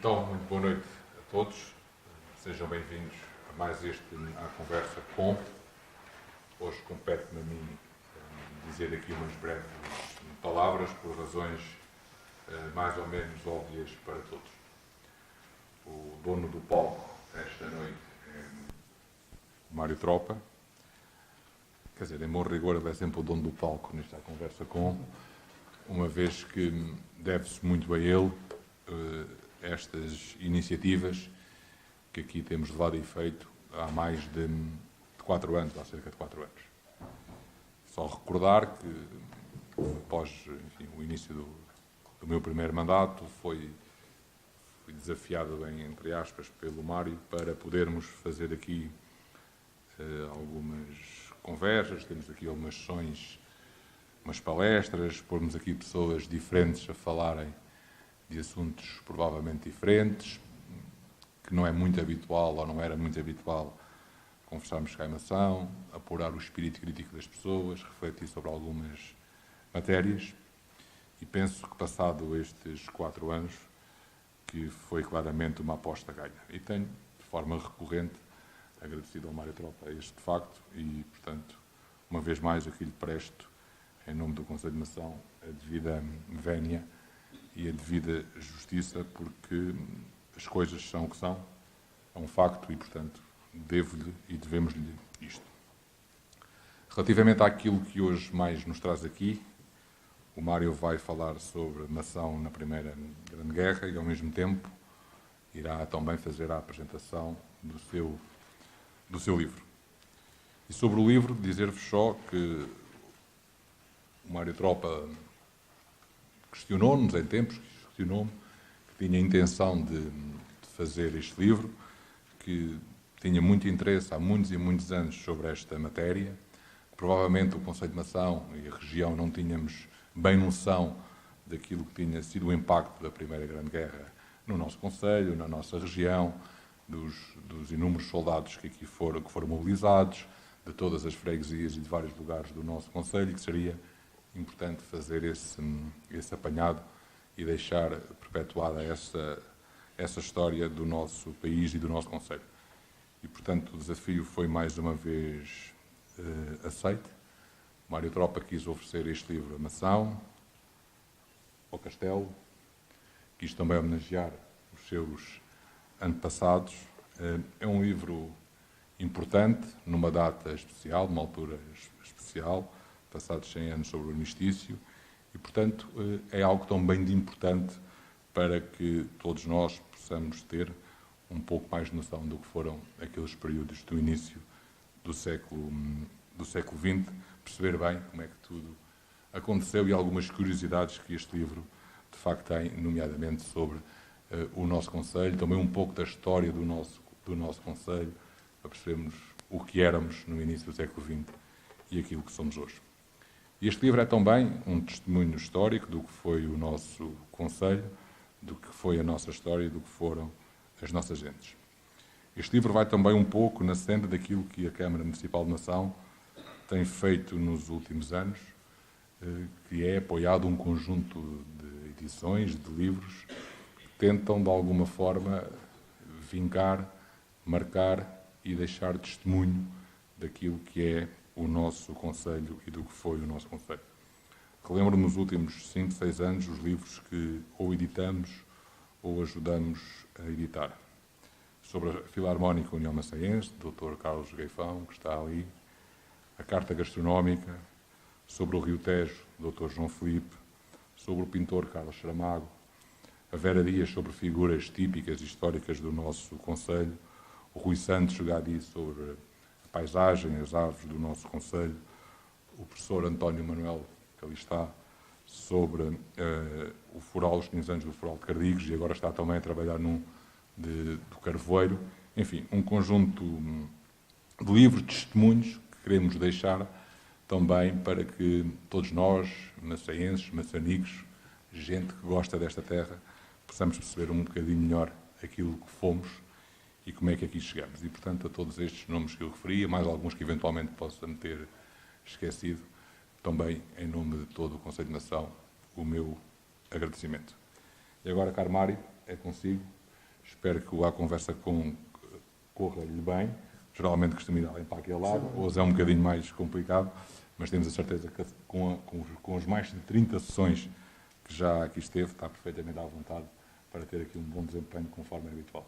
Então, muito boa noite a todos. Sejam bem-vindos a mais este A Conversa Com. Hoje compete-me a mim dizer aqui umas breves palavras por razões mais ou menos óbvias para todos. O dono do palco esta noite é o Mário Tropa. Quer dizer, em bom rigor, ele é sempre o dono do palco nesta Conversa Com, uma vez que deve-se muito a ele estas iniciativas que aqui temos levado a efeito há mais de 4 anos, há cerca de 4 anos. Só recordar que, após o início do meu primeiro mandato, fui desafiado, entre aspas, pelo Mário para podermos fazer aqui algumas conversas, temos aqui algumas sessões, umas palestras, pormos aqui pessoas diferentes a falarem de assuntos provavelmente diferentes, que não é muito habitual, ou não era muito habitual, conversarmos cá em Mação, apurar o espírito crítico das pessoas, refletir sobre algumas matérias, e penso que, passado estes 4 anos, que foi claramente uma aposta ganha. E tenho, de forma recorrente, agradecido ao Mário Tropa este facto e, portanto, uma vez mais aqui lhe presto, em nome do Conselho de Mação, a devida vénia e a devida justiça, porque as coisas são o que são, é um facto e, portanto, devo-lhe e devemos-lhe isto. Relativamente àquilo que hoje mais nos traz aqui, o Mário vai falar sobre Mação na Primeira Grande Guerra e, ao mesmo tempo, irá também fazer a apresentação do seu livro. E sobre o livro, dizer-vos só que o Mário Tropa questionou-nos em tempos, questionou-me, que tinha a intenção de fazer este livro, que tinha muito interesse há muitos e muitos anos sobre esta matéria. Provavelmente o Conselho de Mação e a região não tínhamos bem noção daquilo que tinha sido o impacto da Primeira Grande Guerra no nosso Conselho, na nossa região, dos inúmeros soldados que aqui foram mobilizados, de todas as freguesias e de vários lugares do nosso Conselho, e que seria importante fazer esse apanhado e deixar perpetuada essa história do nosso país e do nosso Conselho. E, portanto, o desafio foi mais uma vez aceite. O Mário Tropa quis oferecer este livro a Mação, ao Castelo, quis também homenagear os seus antepassados. É um livro importante, numa data especial, numa altura especial, passados 100 anos sobre o armistício, e, portanto, é algo também de importante para que todos nós possamos ter um pouco mais de noção do que foram aqueles períodos do início do século XX, perceber bem como é que tudo aconteceu e algumas curiosidades que este livro, de facto, tem, nomeadamente sobre o nosso Conselho, também um pouco da história do nosso Conselho, para percebermos o que éramos no início do século XX e aquilo que somos hoje. Este livro é também um testemunho histórico do que foi o nosso Conselho, do que foi a nossa história e do que foram as nossas gentes. Este livro vai também um pouco na senda daquilo que a Câmara Municipal de Mação tem feito nos últimos anos, que é apoiado um conjunto de edições, de livros, que tentam, de alguma forma, vincar, marcar e deixar testemunho daquilo que é o nosso Conselho e do que foi o nosso Conselho. Relembro nos últimos 5, 6 anos os livros que ou editamos ou ajudamos a editar. Sobre a Filarmónica União Maçaense, do Dr. Carlos Gaifão, que está ali. A Carta Gastronómica. Sobre o Rio Tejo, do Dr. João Filipe. Sobre o pintor Carlos Saramago. A Vera Dias, sobre figuras típicas e históricas do nosso Conselho. O Rui Santos Gadi, sobre a paisagem, as árvores do nosso Conselho. O professor António Manuel, que ali está, sobre o foral, os 15 anos do foral de Cardigos, e agora está também a trabalhar do Carvoeiro. Enfim, um conjunto de livros, de testemunhos que queremos deixar também para que todos nós, maçaenses, maçanicos, gente que gosta desta terra, possamos perceber um bocadinho melhor aquilo que fomos e como é que aqui chegamos. E, portanto, a todos estes nomes que eu referi, mais alguns que eventualmente possa me ter esquecido, também, em nome de todo o Conselho de Mação, o meu agradecimento. E agora, caro Mário, é consigo. Espero que a conversa corra-lhe bem. Geralmente costumo ir para aquele lado, hoje é um bocadinho mais complicado, mas temos a certeza que com os mais de 30 sessões que já aqui esteve, está perfeitamente à vontade para ter aqui um bom desempenho conforme é habitual.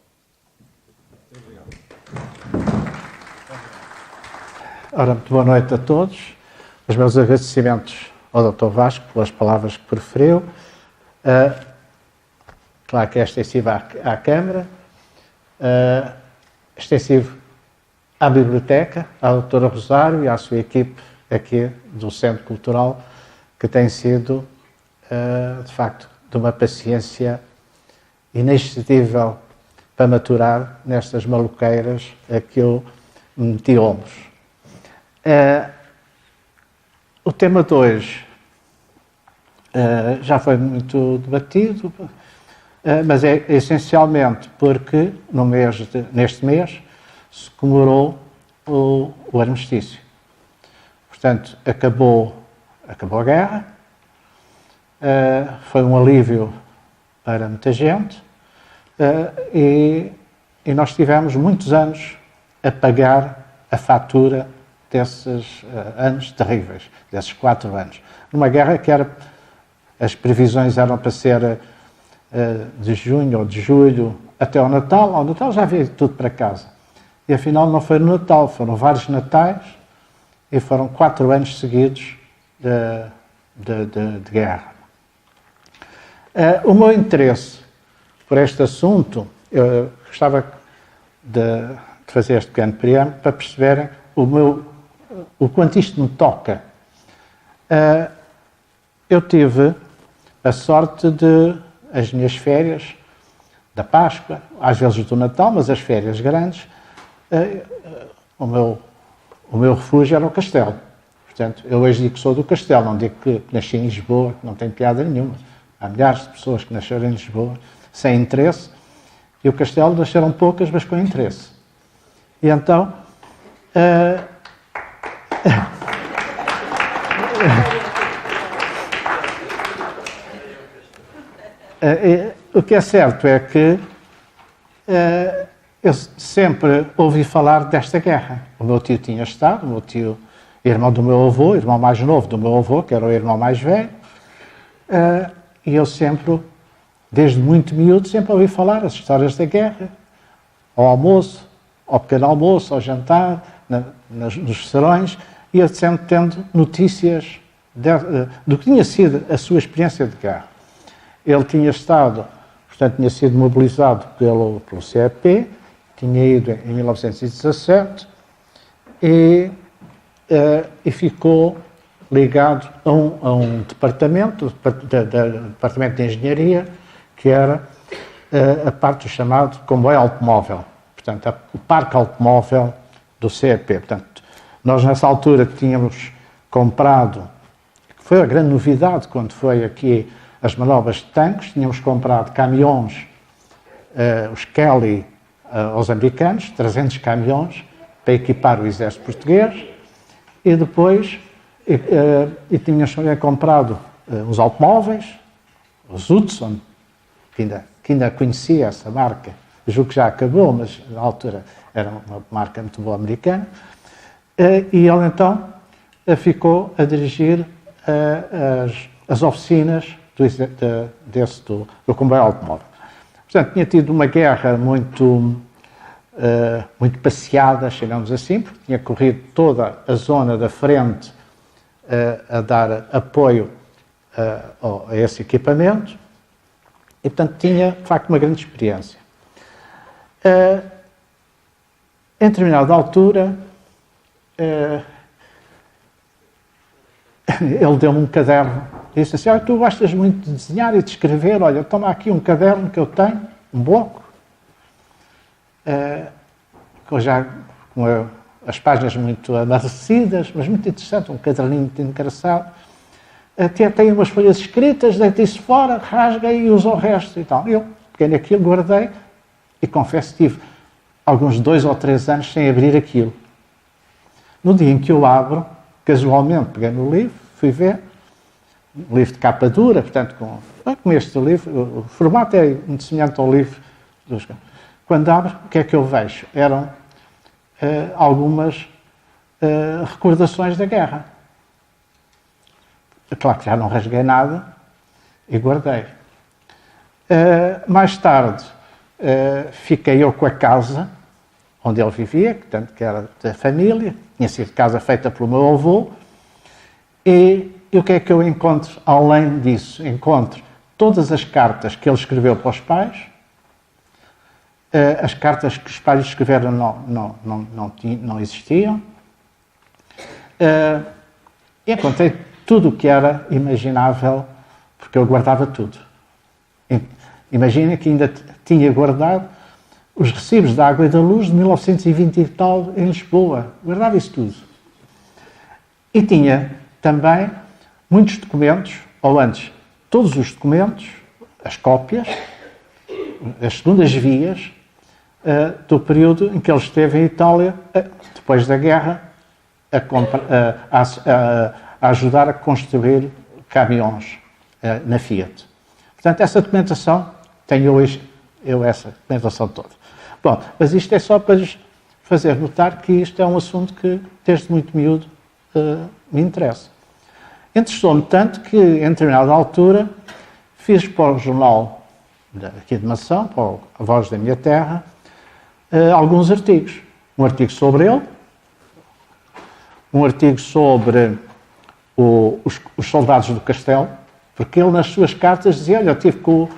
Obrigado. Ora, muito boa noite a todos. Os meus agradecimentos ao Dr. Vasco pelas palavras que preferiu. Claro que é extensivo à Câmara, extensivo à Biblioteca, à Doutora Rosário e à sua equipe aqui do Centro Cultural, que tem sido, de facto, de uma paciência inexcedível para maturar nestas maluqueiras a que eu me meti ombros. O tema de hoje já foi muito debatido, mas é essencialmente porque neste mês se comemorou o armistício. Portanto, acabou a guerra, foi um alívio para muita gente e nós tivemos muitos anos a pagar a fatura desses anos terríveis, desses 4 anos. Numa guerra que as previsões eram para ser de junho ou de julho até ao Natal. Ao Natal já veio tudo para casa. E afinal não foi no Natal, foram vários natais e foram 4 anos seguidos de guerra. O meu interesse por este assunto, eu gostava de fazer este pequeno preâmbulo para perceberem o quanto isto me toca. Eu tive a sorte de as minhas férias da Páscoa, às vezes do Natal, mas as férias grandes, o meu refúgio era o Castelo. Portanto, eu hoje digo que sou do Castelo, não digo que nasci em Lisboa, que não tem piada nenhuma. Há milhares de pessoas que nasceram em Lisboa sem interesse, e o Castelo nasceram poucas, mas com interesse. E então, o que é certo é que eu sempre ouvi falar desta guerra. O meu tio tinha estado, o meu tio, irmão do meu avô, irmão mais novo do meu avô, que era o irmão mais velho, e eu sempre, desde muito miúdo, sempre ouvi falar as histórias da guerra, ao almoço, ao pequeno almoço, ao jantar, nos serões, e eu sempre tendo notícias do que tinha sido a sua experiência de guerra. Ele tinha estado, portanto, tinha sido mobilizado pelo CEP, tinha ido em 1917 e ficou ligado a um departamento, departamento de engenharia, que era a parte do chamado comboio automóvel, portanto, o parque automóvel do CEP. Portanto, nós nessa altura tínhamos comprado, que foi a grande novidade quando foi aqui as manobras de tanques, tínhamos comprado caminhões, os Kelly aos americanos, 300 caminhões para equipar o exército português, e depois tínhamos também comprado uns automóveis, os Hudson, que ainda conhecia essa marca, julgo que já acabou, mas na altura era uma marca muito boa americana, e ele então ficou a dirigir as oficinas do comboio automóvel. Portanto, tinha tido uma guerra muito passeada, chamamos assim, porque tinha corrido toda a zona da frente a dar apoio a esse equipamento e, portanto, tinha, de facto, uma grande experiência. Em determinada altura, ele deu-me um caderno e disse assim: tu gostas muito de desenhar e de escrever, olha, toma aqui um caderno que eu tenho, um bloco, com as páginas muito amarrecidas, mas muito interessante, um caderninho muito engraçado. Tem umas folhas escritas, deita isso fora, rasga e usa o resto e tal. Eu peguei naquilo, guardei e confesso que tive alguns 2 ou 3 anos sem abrir aquilo. No dia em que eu abro, casualmente peguei no livro, fui ver, um livro de capa dura, portanto, como este livro, o formato é muito semelhante ao livro Quando abro, o que é que eu vejo? Eram algumas recordações da guerra. Claro que já não rasguei nada e guardei. Mais tarde, fiquei eu com a casa onde ele vivia, portanto, que era da família, tinha sido casa feita pelo meu avô, e o que é que eu encontro além disso? Encontro todas as cartas que ele escreveu para os pais, as cartas que os pais escreveram não existiam, encontrei tudo o que era imaginável, porque eu guardava tudo. Imagina que ainda tinha guardado os recibos da água e da luz de 1920 e tal em Lisboa. Guardava isso tudo. E tinha também muitos documentos, ou antes, todos os documentos, as cópias, as segundas vias, do período em que ele esteve em Itália, depois da guerra, a ajudar a construir caminhões na Fiat. Portanto, essa documentação, tenho hoje eu essa documentação toda. Bom, mas isto é só para fazer notar que isto é um assunto que, desde muito miúdo, me interessa. Interessou-me tanto que, em determinada altura, fiz para o jornal aqui de Mação, para a Voz da Minha Terra, alguns artigos. Um artigo sobre ele, um artigo sobre os soldados do castelo, porque ele, nas suas cartas, dizia: olha, eu estive com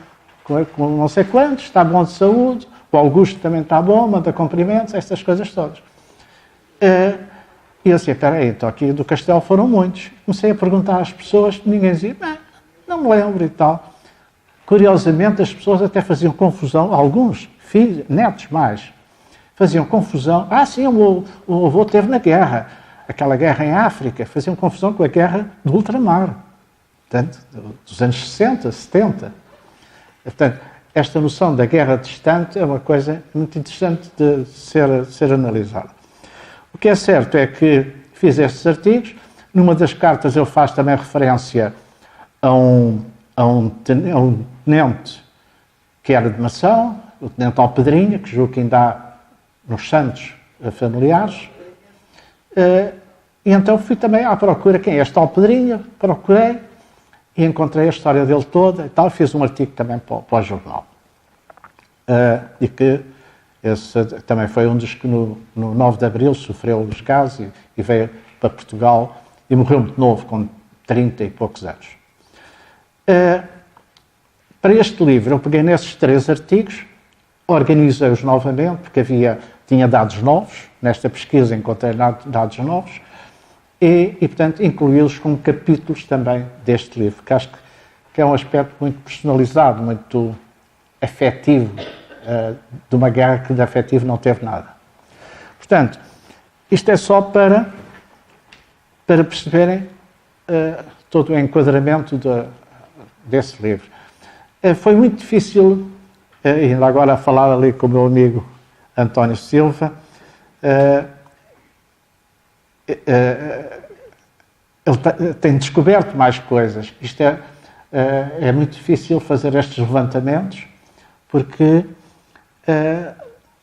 não sei quantos, está bom de saúde, o Augusto também está bom, manda cumprimentos, estas coisas todas. E eu disse: espera aí, então aqui do castelo foram muitos. Comecei a perguntar às pessoas, ninguém dizia: não me lembro e tal. Curiosamente, as pessoas até faziam confusão, alguns, filhos, netos mais, faziam confusão. Sim, o avô esteve na guerra, aquela guerra em África, faziam confusão com a guerra do ultramar, portanto, dos anos 60, 70. Portanto, esta noção da guerra distante é uma coisa muito interessante de ser analisada. O que é certo é que fiz estes artigos. Numa das cartas ele faz também referência a um tenente que era de Mação, o tenente Alpedrinha, que julgo que ainda há nos santos familiares. E então fui também à procura quem é este Alpedrinha, procurei e encontrei a história dele toda e tal. Fiz um artigo também para o jornal. E que esse também foi um dos que no 9 de Abril sofreu os gases e veio para Portugal e morreu muito novo, com 30 e poucos anos. Para este livro, eu peguei nesses 3 artigos, organizei-os novamente, porque tinha dados novos, nesta pesquisa encontrei dados novos, e portanto, incluí-los como capítulos também deste livro, que acho que é um aspecto muito personalizado, muito afetivo, de uma guerra que de afetivo não teve nada. Portanto, isto é só para perceberem todo o enquadramento desse livro. Foi muito difícil, ainda agora a falar ali com o meu amigo António Silva, ele tem descoberto mais coisas. Isto é muito difícil fazer estes levantamentos, porque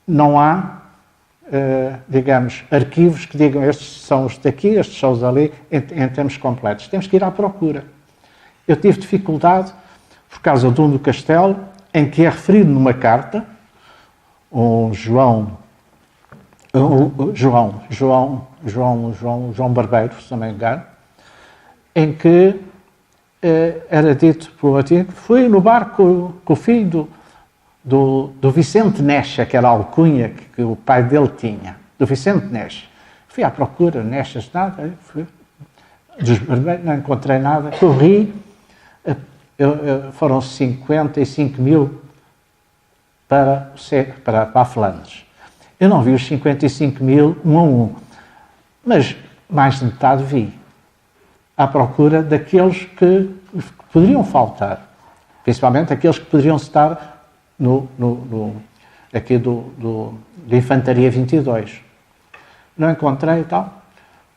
não há, digamos, arquivos que digam estes são os daqui, estes são os ali, em termos completos. Temos que ir à procura. Eu tive dificuldade por causa de um do Castelo, em que é referido numa carta, João Barbeiro, se não me engano, em que era dito por um artigo: fui no barco com o filho do Vicente Necha, que era a alcunha que o pai dele tinha, do Vicente Necha. Fui à procura, Nechas, nada, dos Barbeiros, não encontrei nada, corri, foram 55 mil para a Flandres. Eu não vi os 55 mil um a um, mas mais de metade vi, à procura daqueles que poderiam faltar, principalmente aqueles que poderiam estar aqui de Infantaria 22. Não encontrei e tal.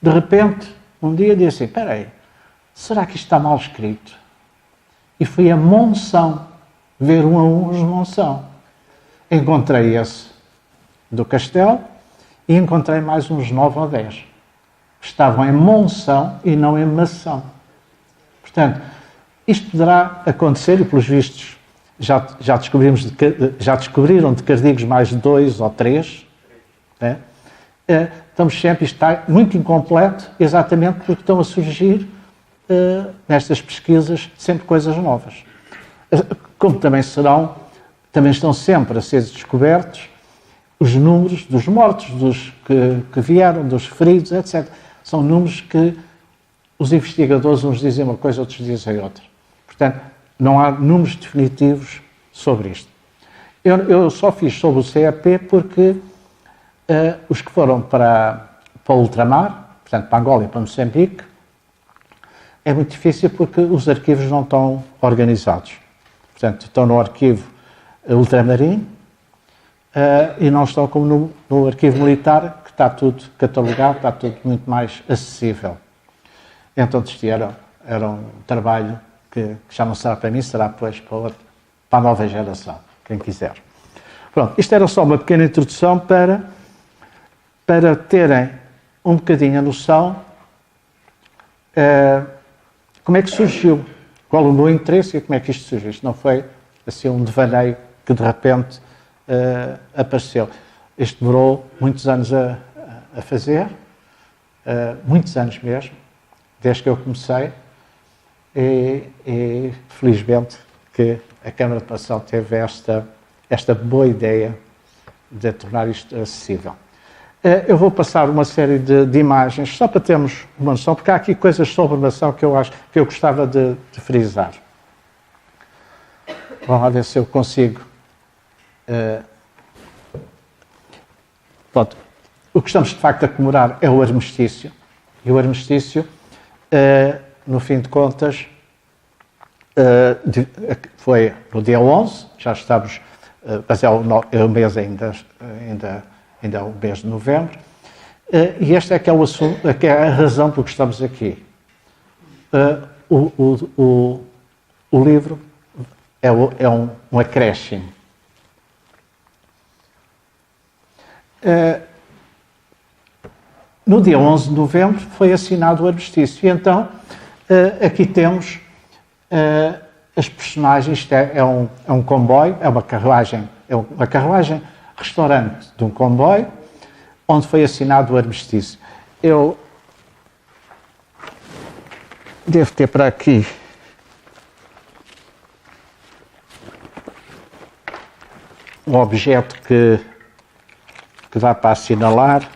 De repente, um dia disse assim: espera aí, será que isto está mal escrito? E fui a Monção ver um a um os de Monção. encontrei esse do Castelo e encontrei mais uns 9 ou 10. Estavam em Monção e não em Mação. Portanto, isto poderá acontecer e, pelos vistos, já descobriram de Cardigos mais 2 ou 3. Né? Estamos sempre, isto está muito incompleto, exatamente porque estão a surgir nestas pesquisas sempre coisas novas. Como também estão sempre a ser descobertos os números dos mortos, dos que vieram, dos feridos, etc. São números que os investigadores, uns dizem uma coisa, outros dizem outra. Portanto, não há números definitivos sobre isto. Eu só fiz sobre o CEP porque os que foram para o ultramar, portanto, para Angola e para Moçambique, é muito difícil porque os arquivos não estão organizados. Portanto, estão no arquivo ultramarino e não estão como no arquivo militar, que está tudo catalogado, está tudo muito mais acessível. Então, isto era um trabalho que já não será para mim, será depois para a nova geração, quem quiser. Pronto, isto era só uma pequena introdução para terem um bocadinho a noção como é que surgiu, qual o meu interesse e como é que isto surgiu. Isto não foi assim um devaneio que de repente apareceu. Isto demorou muitos anos a fazer, muitos anos mesmo, desde que eu comecei, e felizmente que a Câmara de Mação teve esta boa ideia de tornar isto acessível. Eu vou passar uma série de imagens, só para termos uma noção, porque há aqui coisas sobre Mação que eu gostava de frisar. Vamos lá ver se eu consigo. Pronto. O que estamos, de facto, a comemorar é o armistício. E o armistício, no fim de contas, foi no dia 11, já estamos, mas é o mês ainda é o mês de novembro, e este é que é o assunto, que é a razão por que estamos aqui. O livro é um acréscimo. No dia 11 de novembro foi assinado o armistício, e então aqui temos as personagens. Isto é um comboio, é uma carruagem restaurante de um comboio, onde foi assinado o armistício. Eu devo ter para aqui um objeto que dá para assinalar.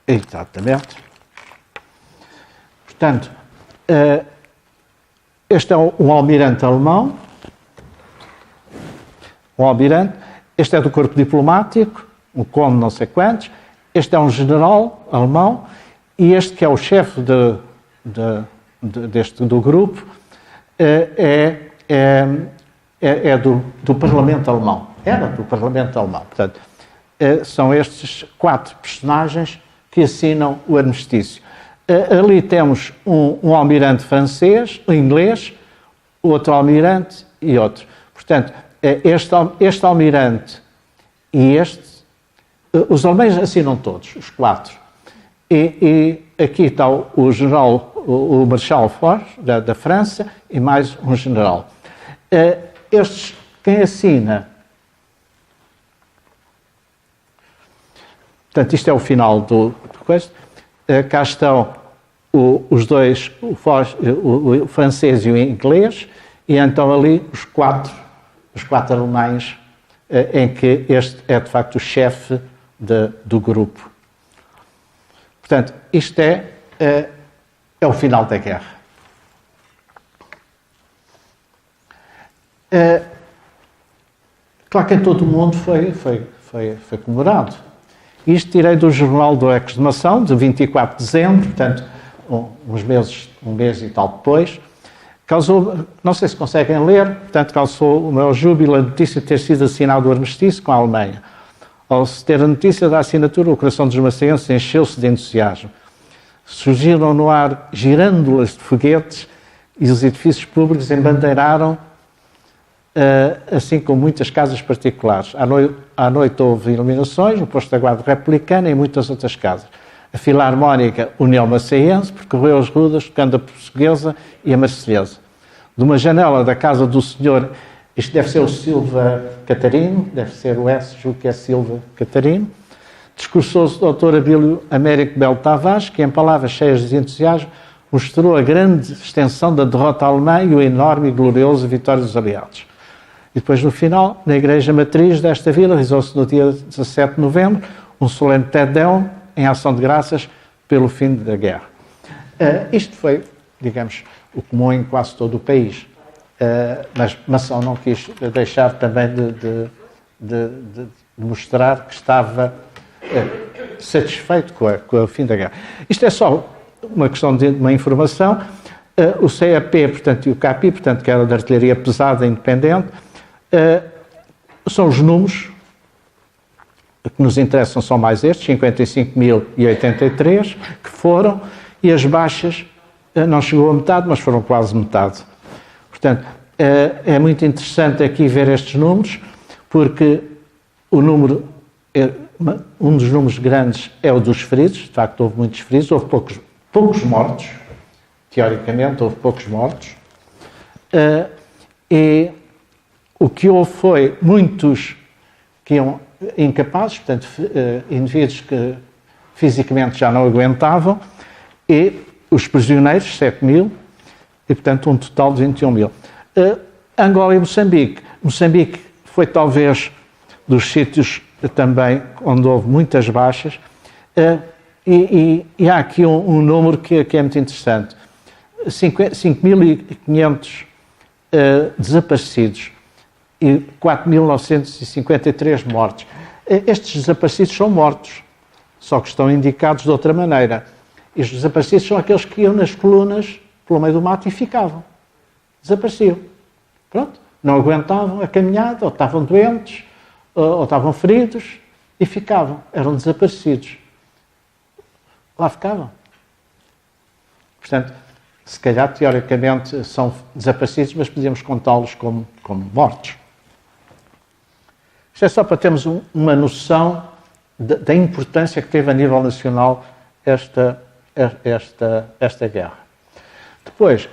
Exatamente. Portanto, este é um almirante alemão. Um almirante. Este é do corpo diplomático, um conde não sei quantos. Este é um general alemão. E este, que é o chefe do grupo, é do Parlamento Alemão. Era do Parlamento Alemão. Portanto, são estes 4 personagens que assinam o armistício. Ali temos um almirante francês, um inglês, outro almirante e outro. Portanto, este almirante e os alemães assinam todos, os 4. E aqui está o general, o Marechal Foch, da França, e mais um general. Quem assina... Portanto, isto é o final do coisa. Cá estão os dois, o francês e o inglês, e então ali os quatro alemães, em que este é de facto o chefe do grupo. Portanto, isto é o final da guerra. Claro que em todo o mundo foi comemorado. Isto tirei do Jornal do Ex-de-Mação, de 24 de dezembro, portanto, um mês e tal depois. Causou, não sei se conseguem ler, portanto, causou o maior júbilo a notícia de ter sido assinado o armistício com a Alemanha. Ao se ter a notícia da assinatura, o coração dos macenses encheu-se de entusiasmo. Surgiram no ar girândolas de foguetes e os edifícios públicos embandeiraram assim como muitas casas particulares. À noite houve iluminações, o posto da Guarda Republicana e muitas outras casas. A Filarmónica União Maceiense percorreu as ruas tocando a portuguesa e a marselhesa. De uma janela da casa do senhor, isto deve ser o Silva Catarino, deve ser o S, julgo que é Silva Catarino, discursou-se o doutor Abílio Américo Belo Tavares, que em palavras cheias de entusiasmo mostrou a grande extensão da derrota alemã e o enorme e glorioso vitória dos aliados. E depois, no final, na Igreja Matriz desta vila, realizou-se no dia 17 de novembro um solene Te Deum em ação de graças pelo fim da guerra. Isto foi, digamos, o comum em quase todo o país. Mas Mação não quis deixar também de mostrar que estava satisfeito com o fim da guerra. Isto é só uma questão de uma informação. O CAP, portanto, e o CAPI, portanto, que era de artilharia pesada independente, são os números que nos interessam, são mais estes, 55.083, que foram, e as baixas não chegou a metade, mas foram quase metade. Portanto, é muito interessante aqui ver estes números, porque um dos números grandes é o dos feridos. De facto, houve muitos feridos, houve poucos mortos, teoricamente houve poucos mortos, e o que houve foi muitos que iam incapazes, portanto, indivíduos que fisicamente já não aguentavam, e os prisioneiros, 7.000, e portanto um total de 21.000. Angola e Moçambique. Moçambique foi talvez dos sítios também onde houve muitas baixas, e há aqui um número que é muito interessante. 5.500 desaparecidos e 4.953 mortos. Estes desaparecidos são mortos, só que estão indicados de outra maneira. E os desaparecidos são aqueles que iam nas colunas pelo meio do mato e ficavam. Desapareciam. Pronto. Não aguentavam a caminhada, ou estavam doentes, ou estavam feridos, e ficavam. Eram desaparecidos. Lá ficavam. Portanto, se calhar, teoricamente, são desaparecidos, mas podíamos contá-los como mortos. Isto é só para termos uma noção da importância que teve a nível nacional esta guerra. Depois,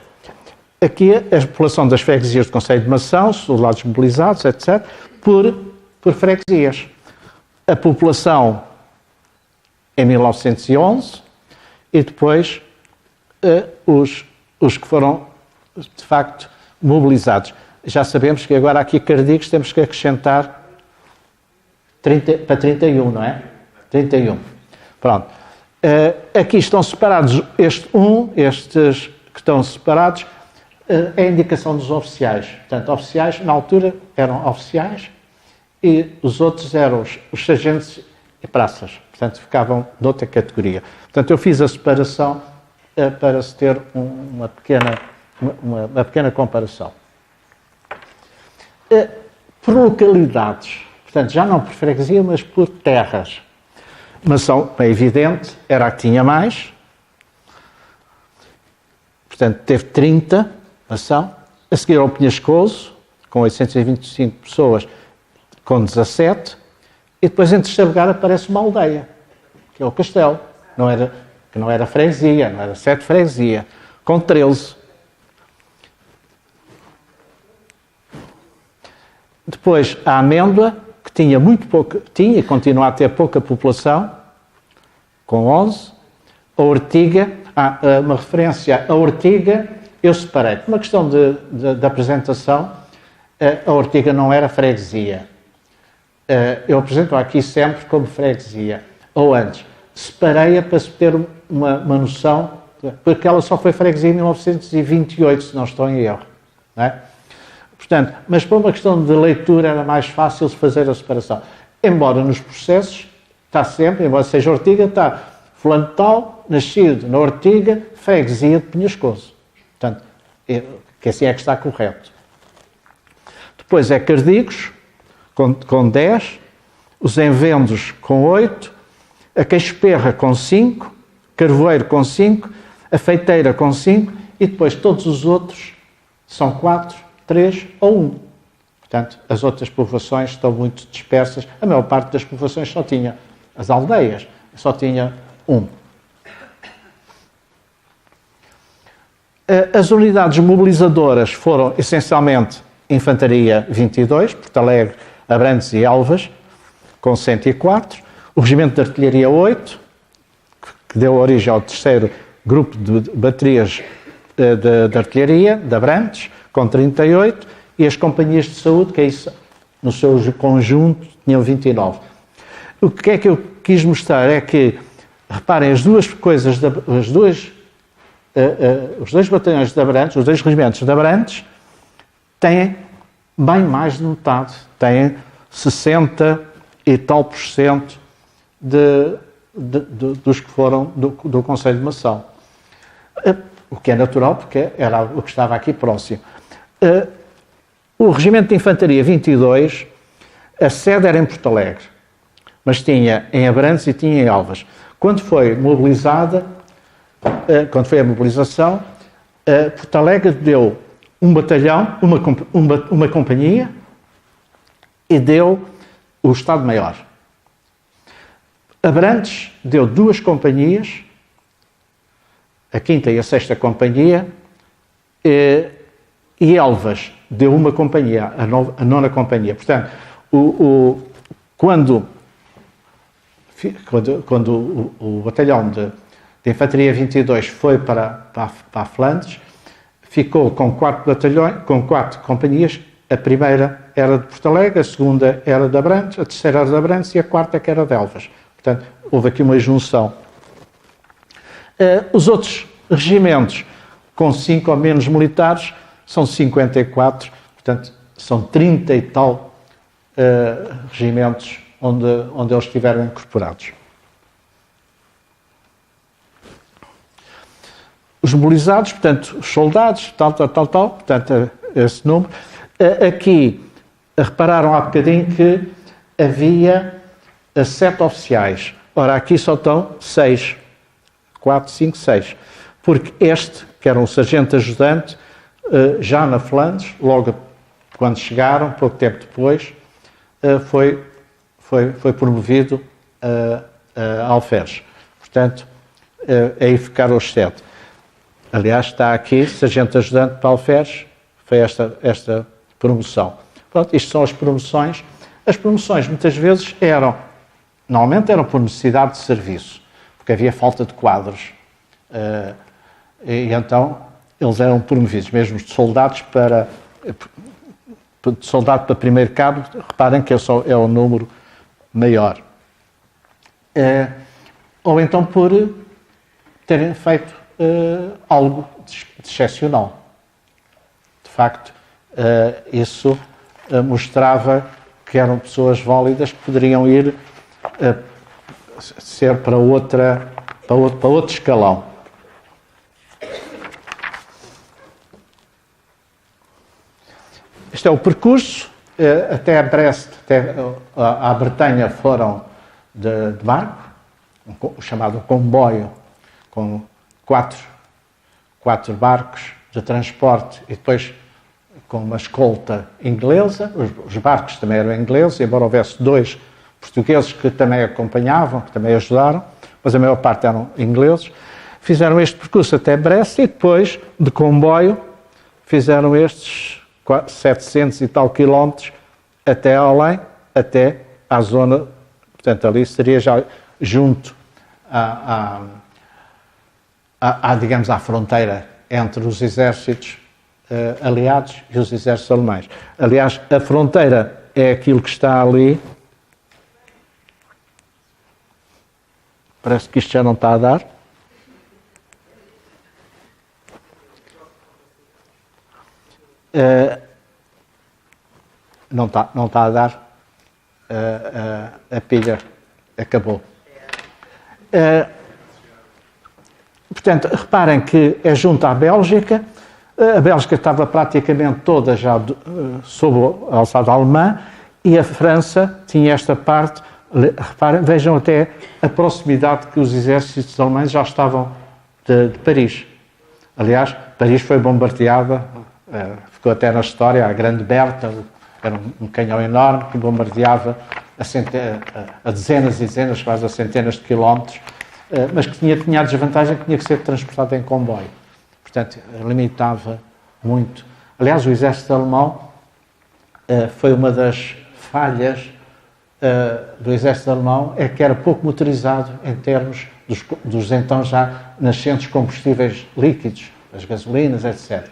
aqui a população das freguesias do Concelho de Mação, soldados mobilizados, etc., por freguesias. A população em 1911 e depois os que foram, de facto, mobilizados. Já sabemos que agora aqui Cardigos temos que acrescentar 30, para 31, não é? 31. Pronto. Aqui estão separados estes que estão separados, é a indicação dos oficiais. Portanto, oficiais, na altura, eram oficiais e os outros eram os sargentos e praças. Portanto, ficavam de outra categoria. Portanto, eu fiz a separação para se ter uma pequena comparação. Por localidades, portanto, já não por freguesia, mas por terras. Mação, é evidente, era a que tinha mais. Portanto, teve 30, Mação. A seguir ao Penhascoso, com 825 pessoas, com 17. E depois, em terceiro lugar, aparece uma aldeia, que é o Castelo. Que não era freguesia, não era 7 freguesia, com 13. Depois, a Amêndoa, que tinha muito pouco, tinha e continua a ter pouca população, com 11. A Ortiga, uma referência à Ortiga, eu separei. Por uma questão de apresentação, a Ortiga não era freguesia. Eu apresento aqui sempre como freguesia, ou antes. Separei-a para se ter uma noção, porque ela só foi freguesia em 1928, se não estou em erro. Não é? Portanto, mas por uma questão de leitura era mais fácil fazer a separação. Embora nos processos, está sempre, embora seja Ortiga, está fulano tal, nascido na Ortiga, freguesia de Penhascoso. Portanto, que assim é que está correto. Depois é Cardigos, com 10, os Envendos com 8, a Caixoperra com 5, Carvoeiro com 5, a Feiteira com 5 e depois todos os outros são 4, 3 ou 1. Portanto, as outras povoações estão muito dispersas. A maior parte das povoações só tinha as aldeias, só tinha um. As unidades mobilizadoras foram, essencialmente, Infantaria 22, Porto Alegre, Abrantes e Elvas, com 104. O Regimento de Artilharia 8, que deu origem ao terceiro grupo de baterias de artilharia, de Abrantes, com 38. E as companhias de saúde, que é isso, no seu conjunto, tinham 29. O que é que eu quis mostrar é que, reparem, as duas coisas, os dois batalhões de Abrantes, os dois regimentos de Abrantes, têm bem mais de metade, têm 60 e tal por cento dos que foram do Conselho de Mação. O que é natural, porque era o que estava aqui próximo. O Regimento de Infantaria 22, a sede era em Porto Alegre, mas tinha em Abrantes e tinha em Elvas. Quando foi mobilizada, quando foi a mobilização, Porto Alegre deu um batalhão, uma companhia e deu o Estado-Maior. Abrantes deu 2 companhias, a 5ª e a 6ª companhia, e Elvas deu uma companhia, a 9ª companhia. Portanto, quando o batalhão de Infantaria 22 foi para a Flandres, ficou com 4 batalhões, com 4 companhias. A primeira era de Porto Alegre, a segunda era de Abrantes, a terceira era de Abrantes e a quarta que era de Elvas. Portanto, houve aqui uma junção. Os outros regimentos, com 5 ou menos militares, são 54, portanto, são 30 e tal regimentos onde eles estiveram incorporados. Os mobilizados, portanto, os soldados, tal, portanto, esse número. Aqui, repararam há bocadinho que havia 7 oficiais. Ora, aqui só estão 6. 4, 5, 6. Porque este, que era um sargento-ajudante, já na Flandres, logo quando chegaram, pouco tempo depois, foi promovido a alferes. Portanto, aí ficaram os 7. Aliás, está aqui, sargento-ajudante para alferes, foi esta promoção. Pronto, isto são as promoções. As promoções, muitas vezes, normalmente eram por necessidade de serviço, porque havia falta de quadros. E então, eles eram promovidos, mesmo de soldados para primeiro cabo, reparem que é o número maior. Ou então por terem feito algo de excepcional. De facto, isso mostrava que eram pessoas válidas que poderiam ir ser para outro escalão. Este é o percurso. Até Brest, até à Bretanha, foram de barco, o chamado comboio, com 4 barcos de transporte e depois com uma escolta inglesa. Os barcos também eram ingleses, embora houvesse 2 portugueses que também acompanhavam, que também ajudaram, mas a maior parte eram ingleses. Fizeram este percurso até Brest e depois, de comboio, fizeram estes 700 e tal quilómetros até além, até à zona, portanto ali seria já junto digamos, à fronteira entre os exércitos aliados e os exércitos alemães. Aliás, a fronteira é aquilo que está ali. Parece que isto já não está a dar. Não está a dar. A pilha acabou. Portanto, reparem que é junto à Bélgica. A Bélgica estava praticamente toda já sob a alçada alemã e a França tinha esta parte. Reparem, vejam até a proximidade que os exércitos alemães já estavam de Paris. Aliás, Paris foi bombardeada, ficou até na história, a Grande Berta, Era um canhão enorme que bombardeava a dezenas e dezenas, quase a centenas de quilómetros, mas que tinha a desvantagem que tinha que ser transportado em comboio. Portanto, limitava muito. Aliás, o exército alemão foi uma das falhas do exército alemão, é que era pouco motorizado em termos dos então já nascentes combustíveis líquidos, as gasolinas, etc.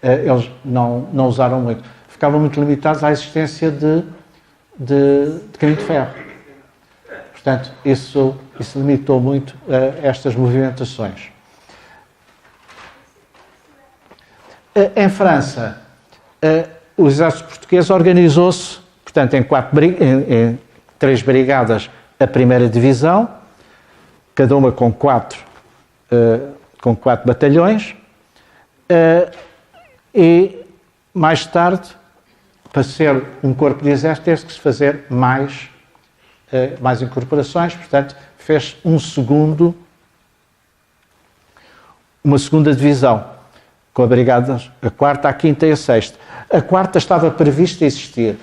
Eles não usaram muito. Ficavam muito limitados à existência de caminho de ferro. Portanto, isso limitou muito estas movimentações. Em França, o exército português organizou-se, portanto, em 3 brigadas, a primeira divisão, cada uma com 4 batalhões, e mais tarde, para ser um corpo de exército, teve que se fazer mais incorporações, portanto, fez uma segunda divisão, com a brigada, a 4ª, a 5ª e a 6ª. A 4ª estava prevista existir.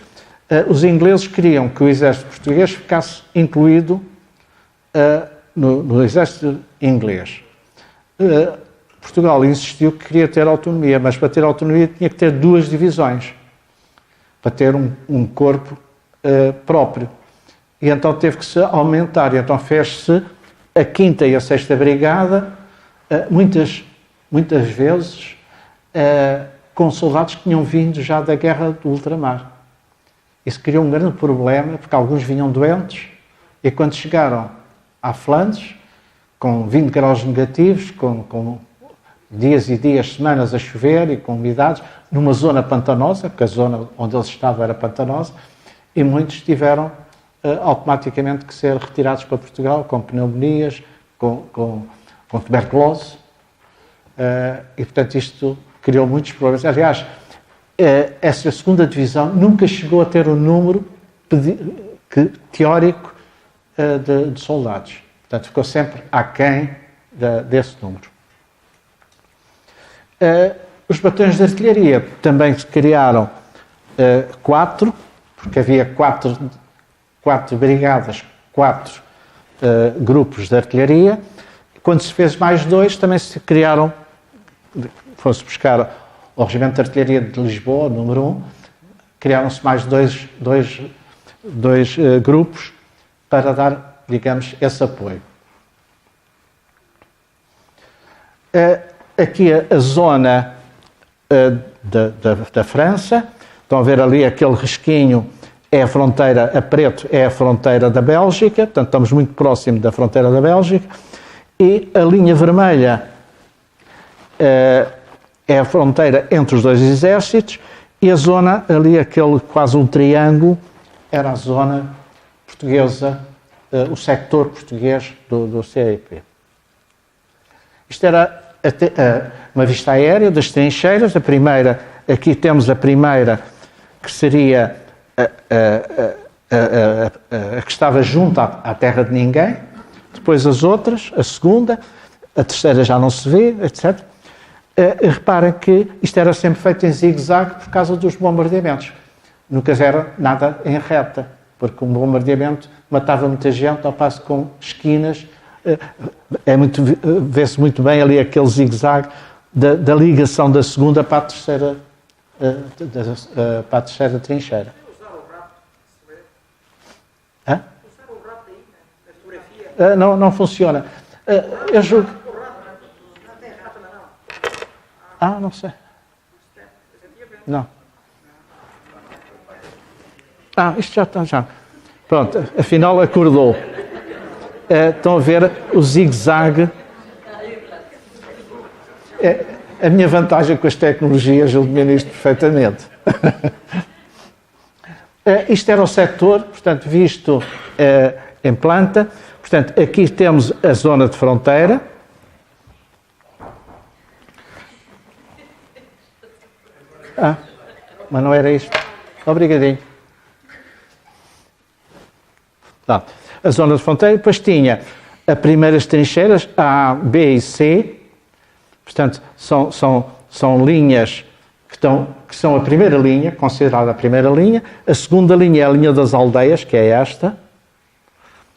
Os ingleses queriam que o exército português ficasse incluído no exército inglês. Portugal insistiu que queria ter autonomia, mas para ter autonomia tinha que ter 2 divisões, para ter um corpo próprio. E então teve que se aumentar, e então fez-se a 5ª e a 6ª Brigada, muitas vezes com soldados que tinham vindo já da guerra do ultramar. Isso criou um grande problema, porque alguns vinham doentes, e quando chegaram à Flandres, com 20 graus negativos, com dias e dias, semanas a chover e com umidades, numa zona pantanosa, porque a zona onde eles estavam era pantanosa, e muitos tiveram automaticamente que ser retirados para Portugal com pneumonias, com tuberculose, e portanto isto criou muitos problemas. Aliás, essa segunda divisão nunca chegou a ter um número teórico de soldados. Portanto, ficou sempre aquém desse número. Os batalhões de artilharia também se criaram 4, porque havia 4 brigadas, 4 grupos de artilharia. Quando se fez mais 2, também se criaram, foram-se buscar ao Regimento de Artilharia de Lisboa, número 1, criaram-se mais dois grupos para dar, digamos, esse apoio. Aqui a zona da França, estão a ver ali aquele risquinho, é a fronteira, a preto é a fronteira da Bélgica, portanto estamos muito próximo da fronteira da Bélgica, e a linha vermelha é a fronteira entre os 2 exércitos, e a zona ali, aquele quase um triângulo, era a zona portuguesa, o sector português do CEIP. Isto era uma vista aérea das trincheiras. A primeira, aqui temos a primeira, que seria a que estava junto à terra de ninguém, depois as outras, a segunda, a terceira já não se vê, etc. Reparem que isto era sempre feito em zigue-zague por causa dos bombardeamentos. Nunca era nada em reta, porque um bombardeamento matava muita gente, ao passo com esquinas. Vê-se muito bem ali aquele zigue-zague da ligação da segunda para a terceira, para a terceira trincheira. Hã? Não funciona. Eu julgo... não sei. Não. Isto já está, já. Pronto, afinal acordou. Estão a ver o zigue-zague. A minha vantagem com as tecnologias, eu domino isto perfeitamente. Isto era o setor, portanto, visto em planta. Portanto, aqui temos a zona de fronteira. Mas não era isto. Obrigadinho. A zona de fronteira, depois tinha as primeiras trincheiras, A, B e C. Portanto, são linhas que que são a primeira linha, considerada a primeira linha. A segunda linha é a linha das aldeias, que é esta.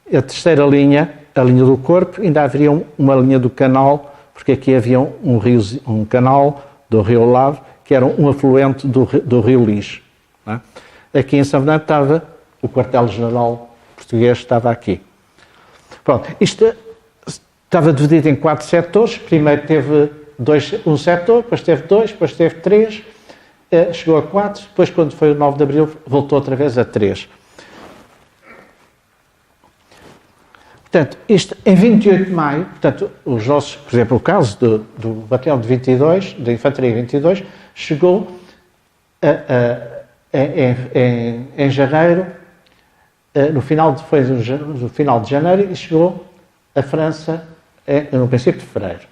A terceira linha, a linha do corpo. Ainda haveria uma linha do canal, porque aqui havia um canal do Rio Lave, que era um afluente do Rio Lis. Não é? Aqui em São Fernando estava o quartel-general português, estava aqui. Pronto, isto estava dividido em 4 setores. Primeiro teve um setor, depois teve 2, depois teve 3, chegou a 4, depois quando foi o 9 de Abril voltou outra vez a 3. Portanto, isto em 28 de maio, portanto, os nossos, por exemplo, o caso do batalhão de 22, da Infantaria 22, chegou em janeiro, no final de janeiro, e chegou a França no princípio de fevereiro.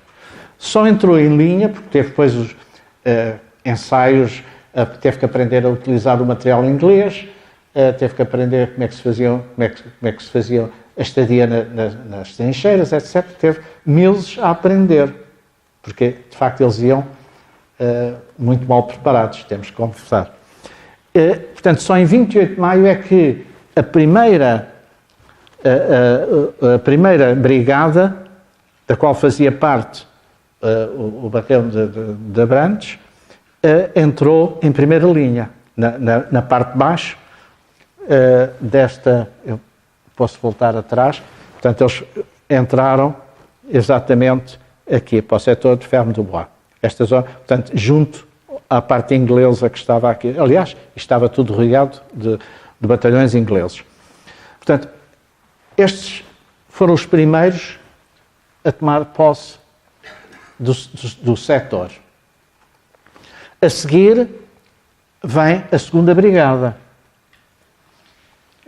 Só entrou em linha, porque teve depois os ensaios, teve que aprender a utilizar o material inglês, teve que aprender como é que se fazia a estadia nas trincheiras, etc. Teve meses a aprender, porque de facto eles iam muito mal preparados, temos que confessar. Portanto, só em 28 de maio é que a primeira brigada, da qual fazia parte o batalhão de Abrantes, entrou em primeira linha, na parte de baixo desta. Eu posso voltar atrás. Portanto, eles entraram exatamente aqui, para o setor de Ferme-du-Bois. Esta zona, portanto, junto à parte inglesa que estava aqui. Aliás, estava tudo rodeado de batalhões ingleses. Portanto, estes foram os primeiros a tomar posse do setor. A seguir vem a segunda brigada.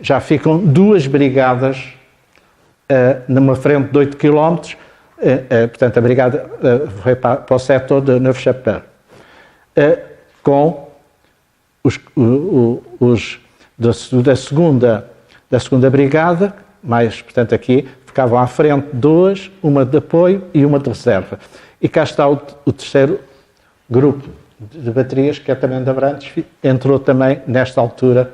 Já ficam 2 brigadas numa frente de 8 km, portanto a brigada foi para o setor de Neufchâtel, com os da segunda brigada, mais, portanto aqui ficavam à frente 2, uma de apoio e uma de reserva. E cá está o terceiro grupo de baterias, que é também de Abrantes, entrou também nesta altura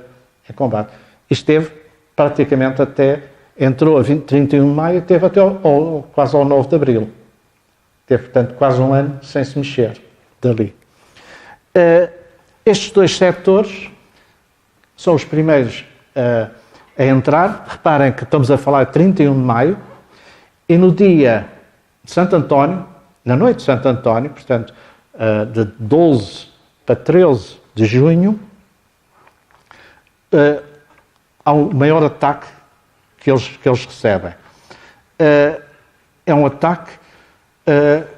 em combate. Esteve praticamente entrou a 31 de maio e esteve até quase ao 9 de Abril. Teve, portanto, quase um ano sem se mexer dali. Estes 2 setores são os primeiros a entrar. Reparem que estamos a falar de 31 de maio e no dia de Santo António, na noite de Santo António, portanto, de 12 para 13 de junho, há um maior ataque que eles recebem. É um ataque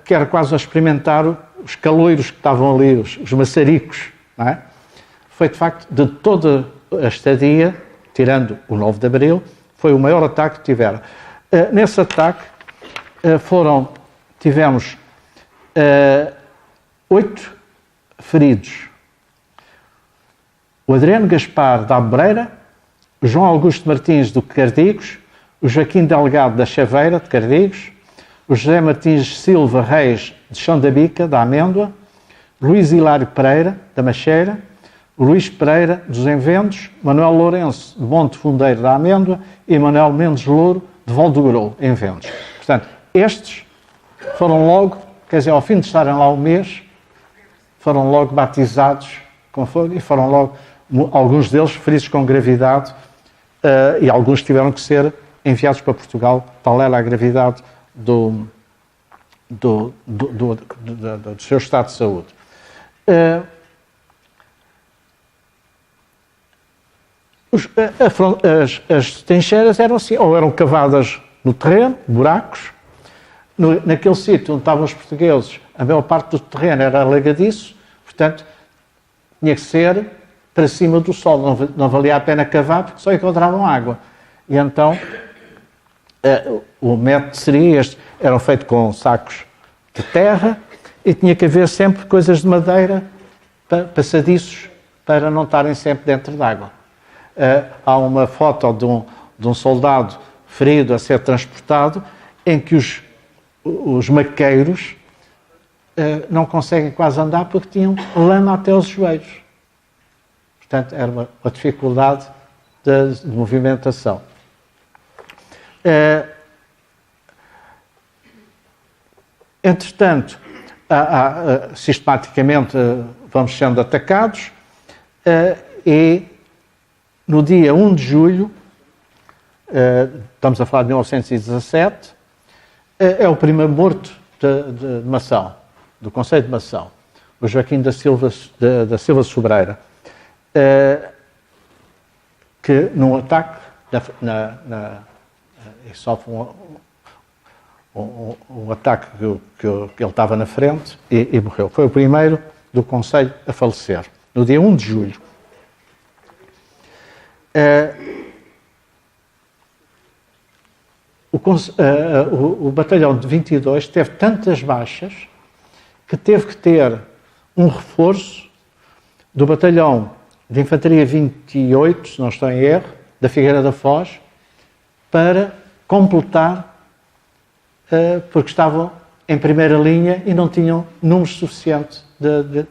que era quase a experimentar os caloiros que estavam ali, os maçaricos. Não é? Foi, de facto, de toda a estadia, tirando o 9 de Abril, foi o maior ataque que tiveram. Nesse ataque tivemos 8 feridos. O Adriano Gaspar da Abreira, o João Augusto Martins do Cardigos, o Joaquim Delgado da Chaveira de Cardigos, o José Martins Silva Reis de Chão da Bica, da Amêndoa, Luís Hilário Pereira da Macheira, o Luís Pereira dos Envendos, Manuel Lourenço de Monte Fundeiro da Amêndoa e Manuel Mendes Louro de Voldogrou, Envendos. Portanto, estes foram logo, quer dizer, ao fim de estarem lá um mês, foram logo batizados com fogo e foram logo, alguns deles feridos com gravidade, e alguns tiveram que ser enviados para Portugal, tal era a gravidade do seu estado de saúde. As trincheiras eram assim, ou eram cavadas no terreno, buracos, naquele sítio onde estavam os portugueses, a maior parte do terreno era alagadiço, portanto, tinha que ser para cima do sol, não valia a pena cavar porque só encontravam água. E então, o método seria este, eram feitos com sacos de terra e tinha que haver sempre coisas de madeira, passadiços, para não estarem sempre dentro d'água. Há uma foto de um soldado ferido a ser transportado, em que os maqueiros não conseguem quase andar porque tinham lama até aos joelhos. Portanto, era uma dificuldade de movimentação. Entretanto, sistematicamente vamos sendo atacados e no dia 1 de julho, estamos a falar de 1917, é o primeiro morto de Mação, do Concelho de Mação, o Joaquim da Silva Sobreira, que num ataque sofre um ataque que ele estava na frente e morreu. Foi o primeiro do Concelho a falecer, no dia 1 de julho. O batalhão de 22 teve tantas baixas que teve que ter um reforço do batalhão de Infantaria 28, se não estou em erro, da Figueira da Foz, para completar, porque estavam em primeira linha e não tinham número suficiente de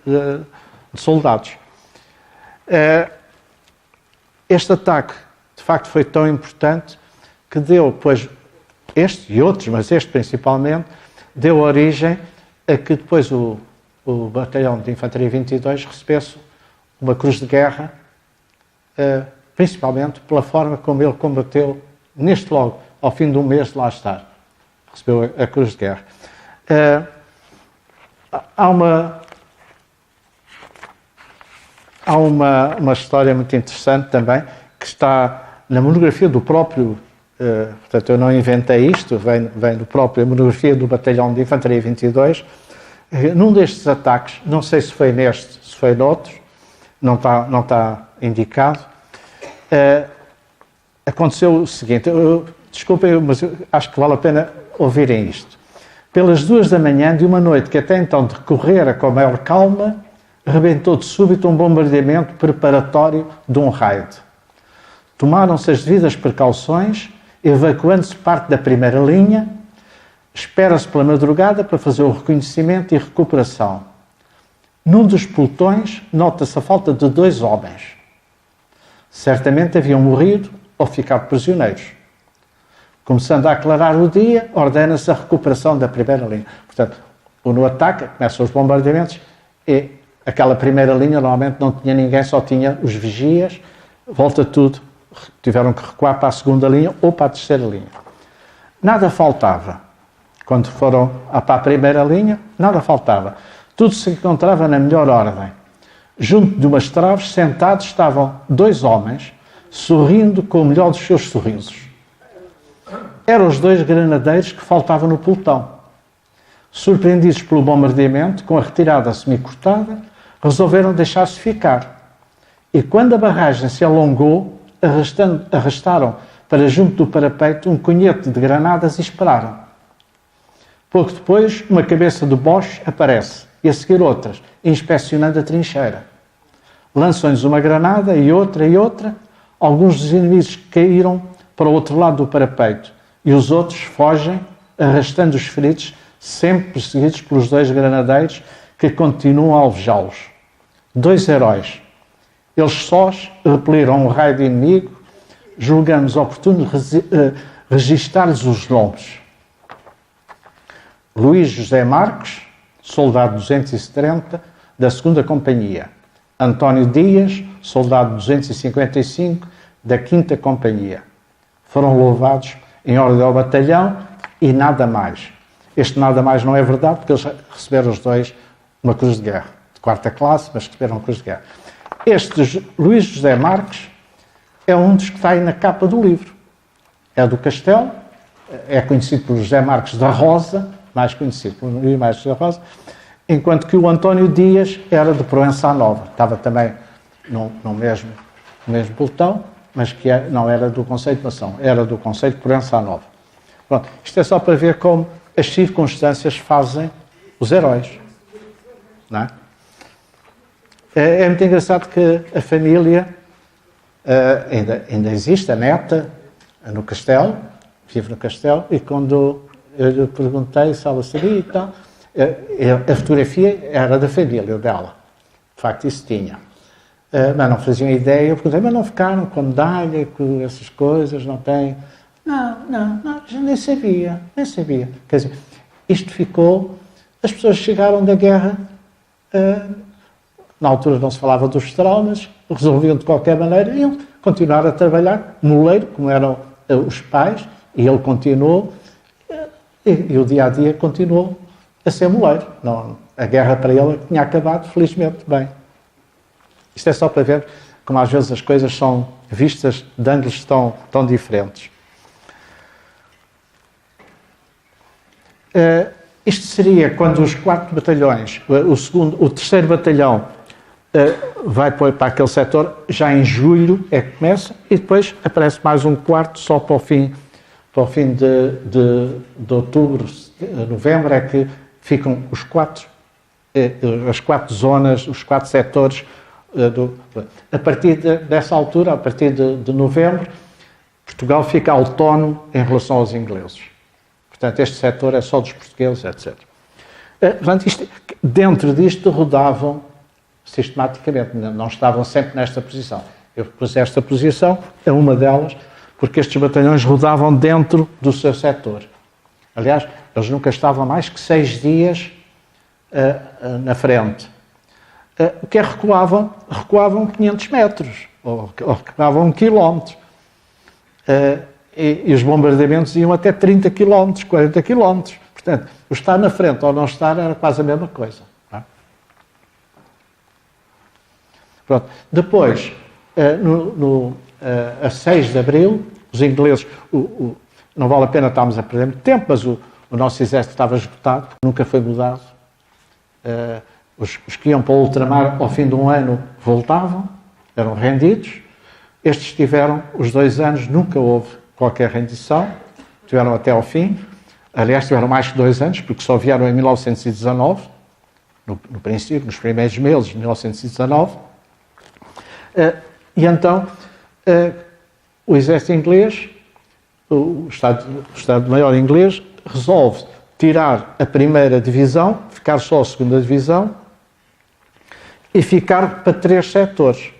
soldados. Este ataque, de facto, foi tão importante que deu, depois, este e outros, mas este principalmente, deu origem a que depois o batalhão de Infantaria 22 recebesse uma cruz de guerra, principalmente pela forma como ele combateu, neste logo, ao fim de um mês de lá estar. Recebeu a cruz de guerra. Há uma história muito interessante também, que está na monografia do próprio, portanto eu não inventei isto, vem do próprio monografia do batalhão de Infantaria 22, num destes ataques, não sei se foi neste, se foi noutros, não está indicado, aconteceu o seguinte, desculpem, mas acho que vale a pena ouvirem isto. Pelas 2 da manhã de uma noite que até então decorrera com a maior calma, rebentou de súbito um bombardeamento preparatório de um raid. Tomaram-se as devidas precauções, evacuando-se parte da primeira linha, espera-se pela madrugada para fazer o reconhecimento e recuperação. Num dos pelotões, nota-se a falta de 2 homens. Certamente haviam morrido ou ficado prisioneiros. Começando a aclarar o dia, ordena-se a recuperação da primeira linha. Portanto, no ataque, começam os bombardeamentos e aquela primeira linha normalmente não tinha ninguém, só tinha os vigias, volta tudo, tiveram que recuar para a segunda linha ou para a terceira linha. Nada faltava. Quando foram para a primeira linha, nada faltava. Tudo se encontrava na melhor ordem. Junto de umas traves, sentados, estavam 2 homens, sorrindo com o melhor dos seus sorrisos. Eram os 2 granadeiros que faltavam no pelotão. Surpreendidos pelo bombardeamento, com a retirada semi-cortada, resolveram deixar-se ficar. E quando a barragem se alongou, arrastaram para junto do parapeito um cunhete de granadas e esperaram. Pouco depois, uma cabeça de Boche aparece, e a seguir outras, inspecionando a trincheira. Lançam-lhes uma granada e outra, alguns dos inimigos caíram para o outro lado do parapeito, e os outros fogem, arrastando os feridos, sempre perseguidos pelos 2 granadeiros que continuam a alvejá-los. 2 heróis. Eles sós repeliram um raio de inimigo, julgando-nos oportuno registar-lhes os nomes. Luís José Marques, soldado 270 da 2ª Companhia. António Dias, soldado 255 da 5ª Companhia. Foram louvados em ordem ao batalhão e nada mais. Este nada mais não é verdade, porque eles receberam os 2 uma cruz de guerra, de 4ª classe, mas receberam uma cruz de guerra. Este Luís José Marques é um dos que está aí na capa do livro. É do Castelo, é conhecido por José Marques da Rosa, mais conhecido por Luís Marques da Rosa, enquanto que o António Dias era de Proença Nova, estava também no mesmo pelotão, mas que não era do Concelho de Mação, era do Concelho de Proença Nova. Pronto, isto é só para ver como as circunstâncias fazem os heróis. Não é? É muito engraçado que a família ainda existe, a neta, no Castelo, vive no Castelo, e quando eu lhe perguntei se ela sabia e tal, A fotografia era da família dela. De facto, isso tinha. Mas não faziam ideia. Eu perguntei, mas não ficaram com medalha, com essas coisas, não tem? Não, já nem sabia. Quer dizer, isto ficou... As pessoas chegaram da guerra, na altura não se falava dos traumas, resolviam de qualquer maneira, iam continuar a trabalhar, moleiro, como eram os pais, e ele continuou, e o dia-a-dia continuou a ser moleiro. Não, a guerra para ele tinha acabado, felizmente, bem. Isto é só para ver como às vezes as coisas são vistas de ângulos tão diferentes. Isto seria quando os 4 batalhões, o terceiro batalhão vai para aquele setor, já em julho é que começa, e depois aparece mais um quarto só para o fim de outubro, novembro, é que ficam as 4 zonas, os 4 setores. A partir dessa altura, a partir de novembro, Portugal fica autónomo em relação aos ingleses. Portanto, este setor é só dos portugueses, etc. Portanto, dentro disto rodavam sistematicamente, não estavam sempre nesta posição. Eu pus esta posição, é uma delas, porque estes batalhões rodavam dentro do seu setor. Aliás, eles nunca estavam mais que 6 dias na frente. O que é recuavam? Recuavam 500 metros, ou recuavam 1 quilómetro. E os bombardeamentos iam até 30 quilómetros, 40 quilómetros. Portanto, o estar na frente ou não estar era quase a mesma coisa. Não é? Pronto. Depois, a 6 de abril, os ingleses, não vale a pena estarmos a perder muito tempo, mas o nosso exército estava esgotado, porque nunca foi mudado. Os que iam para o ultramar ao fim de um ano voltavam, eram rendidos. Estes tiveram os 2 anos, nunca houve qualquer rendição, tiveram até ao fim. Aliás, tiveram mais que 2 anos, porque só vieram em 1919, no princípio, nos primeiros meses de 1919. E então, o exército inglês, o Estado-Maior inglês, resolve tirar a primeira divisão, ficar só a segunda divisão, e ficar para 3 setores.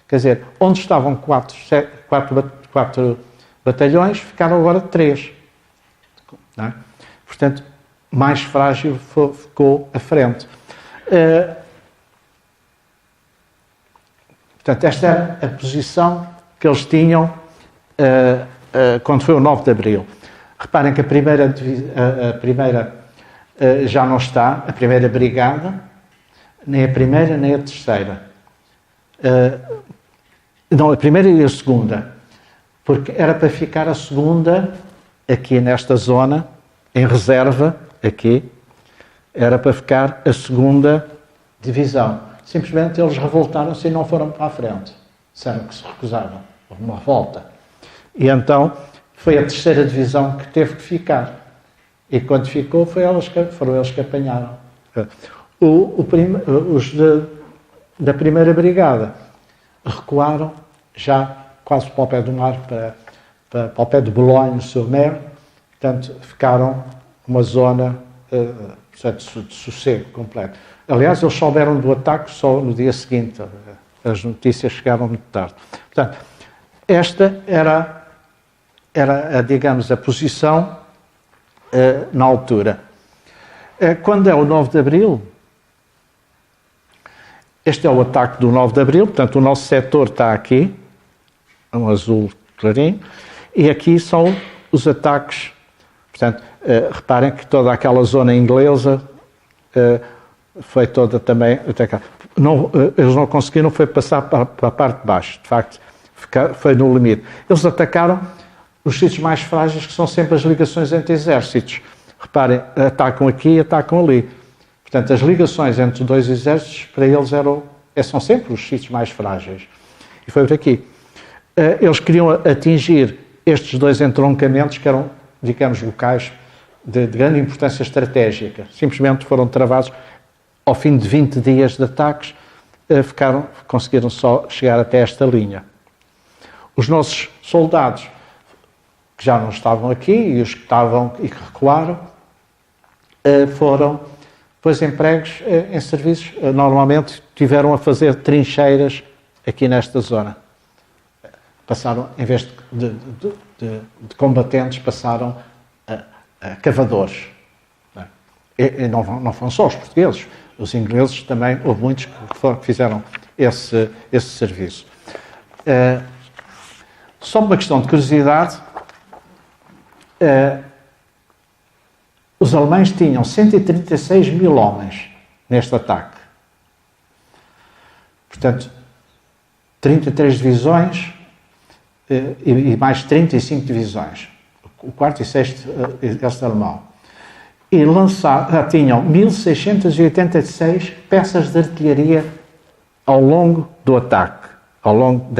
Quer dizer, onde estavam 4 batalhões, ficaram agora 3. Não é? Portanto, mais frágil ficou a frente. Portanto, esta era a posição que eles tinham quando foi o 9 de Abril. Reparem que a primeira já não está, a primeira brigada, nem a primeira nem a terceira. Não, a primeira e a segunda. Porque era para ficar a segunda aqui nesta zona, em reserva, aqui, era para ficar a segunda divisão. Simplesmente eles revoltaram-se e não foram para a frente. Disseram que se recusavam. Houve uma revolta. E então foi a terceira divisão que teve que ficar. E quando ficou, foram eles que apanharam. Os da primeira brigada recuaram já quase para o pé do mar, para o pé de Boulogne-sur-Mer. Portanto, ficaram uma zona de sossego completo. Aliás, eles souberam do ataque só no dia seguinte. As notícias chegaram muito tarde. Portanto, esta era digamos, a posição na altura. Quando é o 9 de Abril, este é o ataque do 9 de Abril, portanto, o nosso setor está aqui, um azul clarinho, e aqui são os ataques. Portanto, reparem que toda aquela zona inglesa foi toda também atacada. Eles não conseguiram foi passar para a parte de baixo, de facto, foi no limite. Eles atacaram os sítios mais frágeis, que são sempre as ligações entre exércitos. Reparem, atacam aqui e atacam ali. Portanto, as ligações entre 2 exércitos, para eles, são sempre os sítios mais frágeis. E foi por aqui. Eles queriam atingir estes 2 entroncamentos, que eram, digamos, locais de grande importância estratégica. Simplesmente foram travados ao fim de 20 dias de ataques, conseguiram só chegar até esta linha. Os nossos soldados, que já não estavam aqui, e os que estavam e que recuaram, foram Depois empregos em serviços, normalmente tiveram a fazer trincheiras aqui nesta zona. Passaram, em vez de combatentes, passaram a cavadores. E não foram só os portugueses, os ingleses também, houve muitos que fizeram esse serviço. Só uma questão de curiosidade, os alemães tinham 136 mil homens neste ataque. Portanto, 33 divisões e mais 35 divisões. O 4º e 6º exército alemão. E já tinham 1686 peças de artilharia ao longo do ataque, ao longo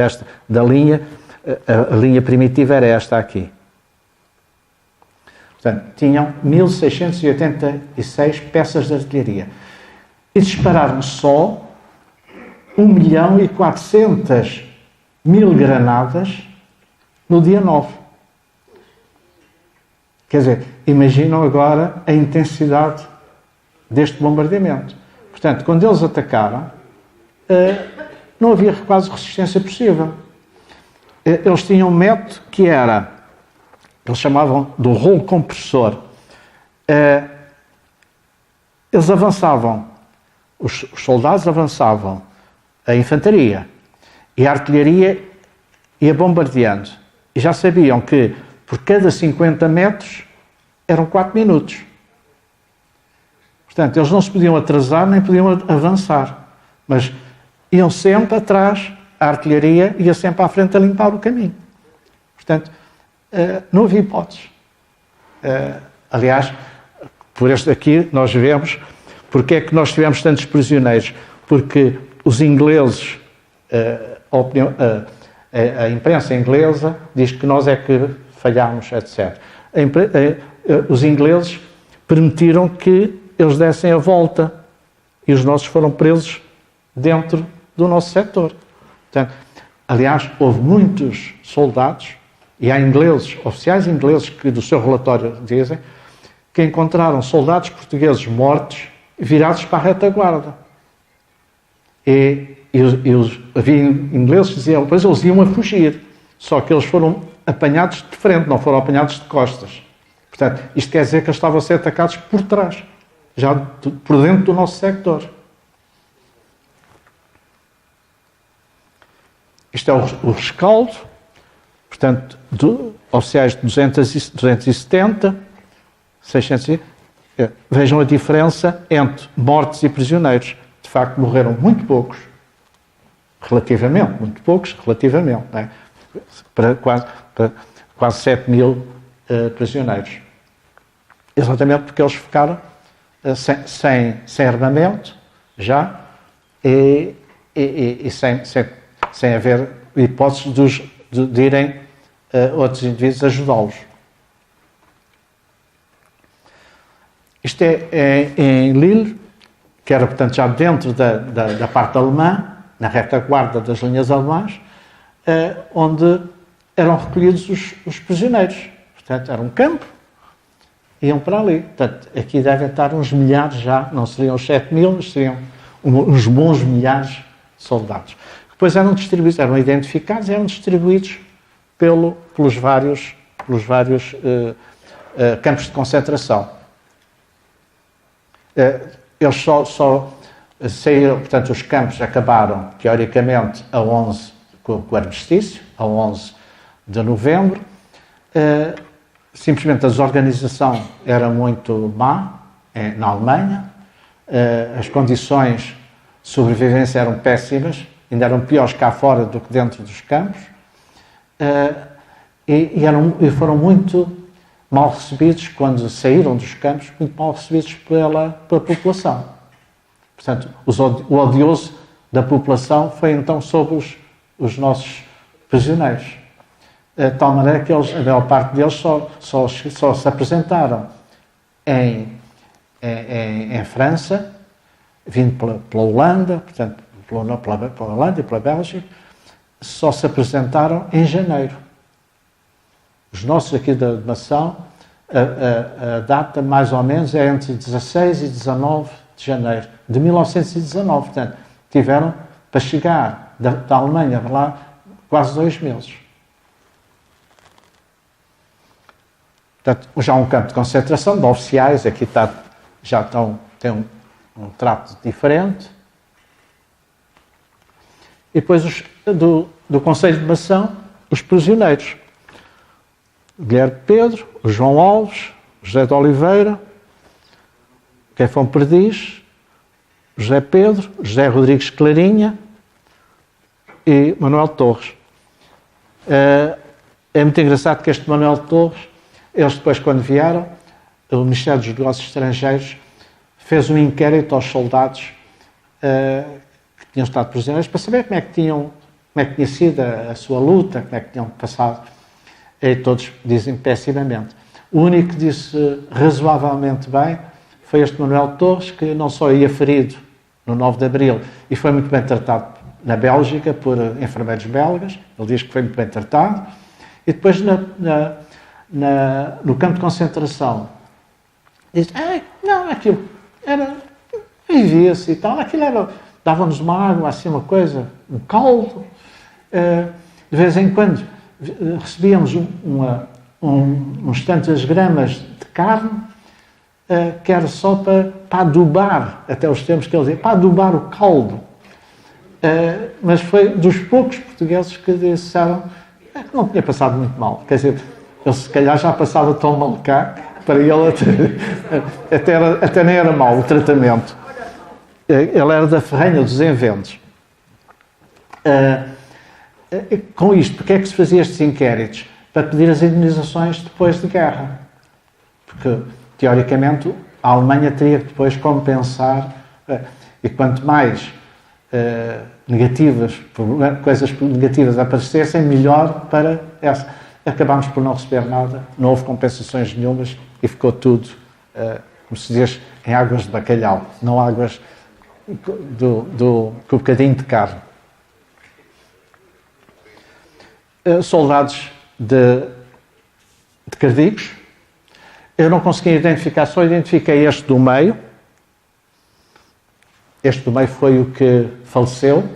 da linha. A linha primitiva era esta aqui. Portanto, tinham 1686 peças de artilharia. E dispararam só 1.400.000 granadas no dia 9. Quer dizer, imaginam agora a intensidade deste bombardeamento. Portanto, quando eles atacaram, não havia quase resistência possível. Eles tinham um método que era, eles chamavam do rolo compressor. Eles avançavam, os soldados avançavam, a infantaria e a artilharia ia bombardeando. E já sabiam que por cada 50 metros eram 4 minutos. Portanto, eles não se podiam atrasar nem podiam avançar, mas iam sempre atrás, a artilharia ia sempre à frente a limpar o caminho. Portanto, não havia hipóteses. Aliás, por este aqui nós vemos porque é que nós tivemos tantos prisioneiros. Porque os ingleses, a imprensa inglesa diz que nós é que falhámos, etc. Os ingleses permitiram que eles dessem a volta e os nossos foram presos dentro do nosso setor. Portanto, aliás, houve muitos soldados, e há ingleses, oficiais ingleses, que do seu relatório dizem, que encontraram soldados portugueses mortos virados para a retaguarda. Havia ingleses que diziam, pois eles iam a fugir, só que eles foram apanhados de frente, não foram apanhados de costas. Portanto, isto quer dizer que eles estavam a ser atacados por trás, já por dentro do nosso sector. Isto é o rescaldo, portanto, oficiais de 270, 600. Vejam a diferença entre mortos e prisioneiros. De facto, morreram muito poucos, relativamente, não é? Para quase 7 mil prisioneiros. Exatamente porque eles ficaram sem armamento, já, e sem haver hipóteses de irem outros indivíduos ajudá-los. Isto é em Lille, que era, portanto, já dentro da parte alemã, na retaguarda das linhas alemãs, onde eram recolhidos os prisioneiros. Portanto, era um campo, iam para ali. Portanto, aqui devem estar uns milhares já, não seriam os 7 mil, mas seriam uns bons milhares de soldados. Depois eram distribuídos, eram identificados e eram distribuídos pelos vários campos de concentração. Eles só saíram, portanto, os campos acabaram, teoricamente, a 11, com o armistício, a 11 de novembro. Simplesmente a desorganização era muito má na Alemanha, as condições de sobrevivência eram péssimas, ainda eram piores cá fora do que dentro dos campos, e foram muito mal recebidos quando saíram dos campos, muito mal recebidos pela população. Portanto, o odioso da população foi então sobre os nossos prisioneiros. De tal maneira que a maior parte deles só se apresentaram em França, vindo pela Holanda, portanto, pela Holanda e pela Bélgica, só se apresentaram em janeiro. Os nossos aqui da nação, a data mais ou menos é entre 16 e 19 de janeiro de 1919. Portanto, tiveram para chegar da Alemanha para lá quase 2 meses. Portanto, já um campo de concentração de oficiais, aqui tem um trato diferente. E depois do Conselho de Mação, os prisioneiros. Guilherme Pedro, o João Alves, José de Oliveira, Quefão Perdiz, José Pedro, José Rodrigues Clarinha e Manuel Torres. É muito engraçado que este Manuel Torres, eles depois quando vieram, o Ministério dos Negócios Estrangeiros fez um inquérito aos soldados que tinham estado prisioneiros para saber como é que tinha sido a sua luta, como é que tinham passado. E todos dizem pessimamente. O único que disse razoavelmente bem foi este Manuel Torres, que não só ia ferido no 9 de Abril e foi muito bem tratado na Bélgica por enfermeiros belgas, ele diz que foi muito bem tratado, e depois no campo de concentração diz, não, aquilo era, vivia-se e tal, aquilo era, dava-nos uma água, assim uma coisa, um caldo, de vez em quando recebíamos uns tantas gramas de carne, que era só para adubar, até os termos que ele dizia, para adubar o caldo. Mas foi dos poucos portugueses que disseram que não tinha passado muito mal. Quer dizer, ele se calhar já passava tão mal cá, que para ele até nem era mau o tratamento. Ele era da Ferrenha dos Enventos. Com isto, porque é que se fazia estes inquéritos? Para pedir as indemnizações depois de guerra. Porque, teoricamente, a Alemanha teria que depois compensar, e quanto mais coisas negativas aparecessem, melhor para essa. Acabámos por não receber nada, não houve compensações nenhumas e ficou tudo, como se diz, em águas de bacalhau, não águas com um bocadinho de carne. Soldados de Cardigos. Eu não consegui identificar, só identifiquei este do meio. Este do meio foi o que faleceu.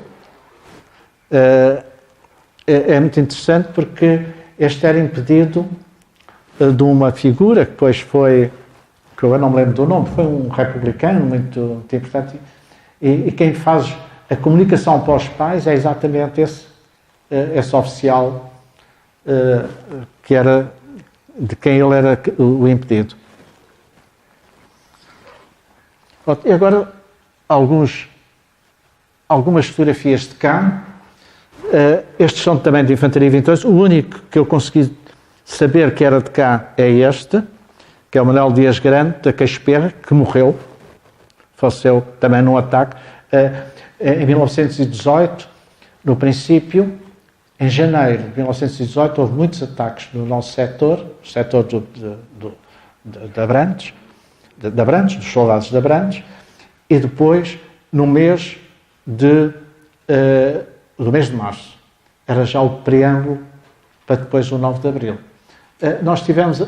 É muito interessante porque este era impedido de uma figura que depois foi, que eu não me lembro do nome, foi um republicano muito importante. E quem faz a comunicação para os pais é exatamente esse oficial que era de quem ele era o impedido. E agora algumas fotografias de cá. Estes são também de Infantaria 22. O único que eu consegui saber que era de cá é este, que é o Manuel Dias Grande, da Caixperra, que morreu, faleceu também num ataque. Em 1918, no princípio, em janeiro de 1918, houve muitos ataques no nosso setor, o setor de Abrantes, dos soldados de Abrantes, e depois, no mês do mês de março. Era já o preâmbulo para depois o 9 de Abril. Nós tivemos...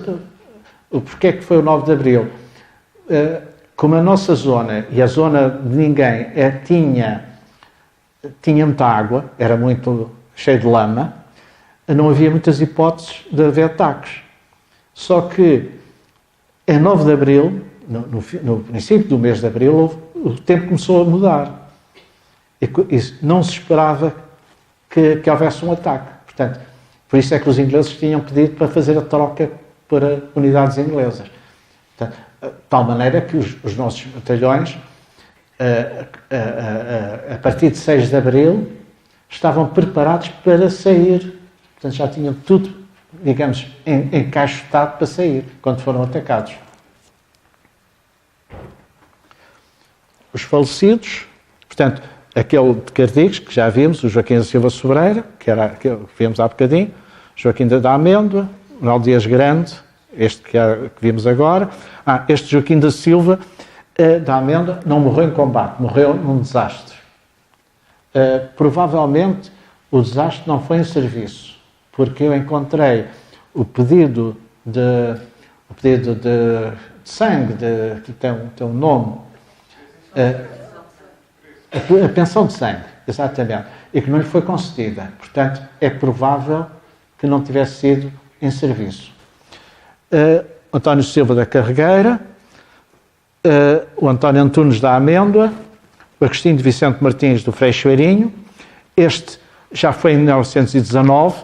Porquê é que foi o 9 de Abril? Como a nossa zona, e a zona de ninguém, tinha muita água, era muito cheio de lama, não havia muitas hipóteses de haver ataques. Só que, em 9 de Abril, no princípio do mês de Abril, o tempo começou a mudar. E não se esperava que houvesse um ataque. Portanto, por isso é que os ingleses tinham pedido para fazer a troca para unidades inglesas. Portanto, de tal maneira que os nossos batalhões, a partir de 6 de Abril, estavam preparados para sair. Portanto, já tinham tudo, digamos, encaixotado para sair, quando foram atacados. Os falecidos, portanto, aquele de Cardigos, que já vimos, o Joaquim da Silva Sobreira, que era aquele que vimos há bocadinho, Joaquim da Amêndoa, Manuel Dias Grande, este que vimos agora. Este Joaquim da Silva da Amêndoa não morreu em combate, morreu num desastre. Provavelmente o desastre não foi em serviço, porque eu encontrei o pedido de sangue, que tem um nome, A pensão de sangue, exatamente, e que não lhe foi concedida. Portanto, é provável que não tivesse sido em serviço. António Silva da Carregueira, o António Antunes da Amêndoa, o Agostinho de Vicente Martins do Freixoeirinho. Este já foi em 1919,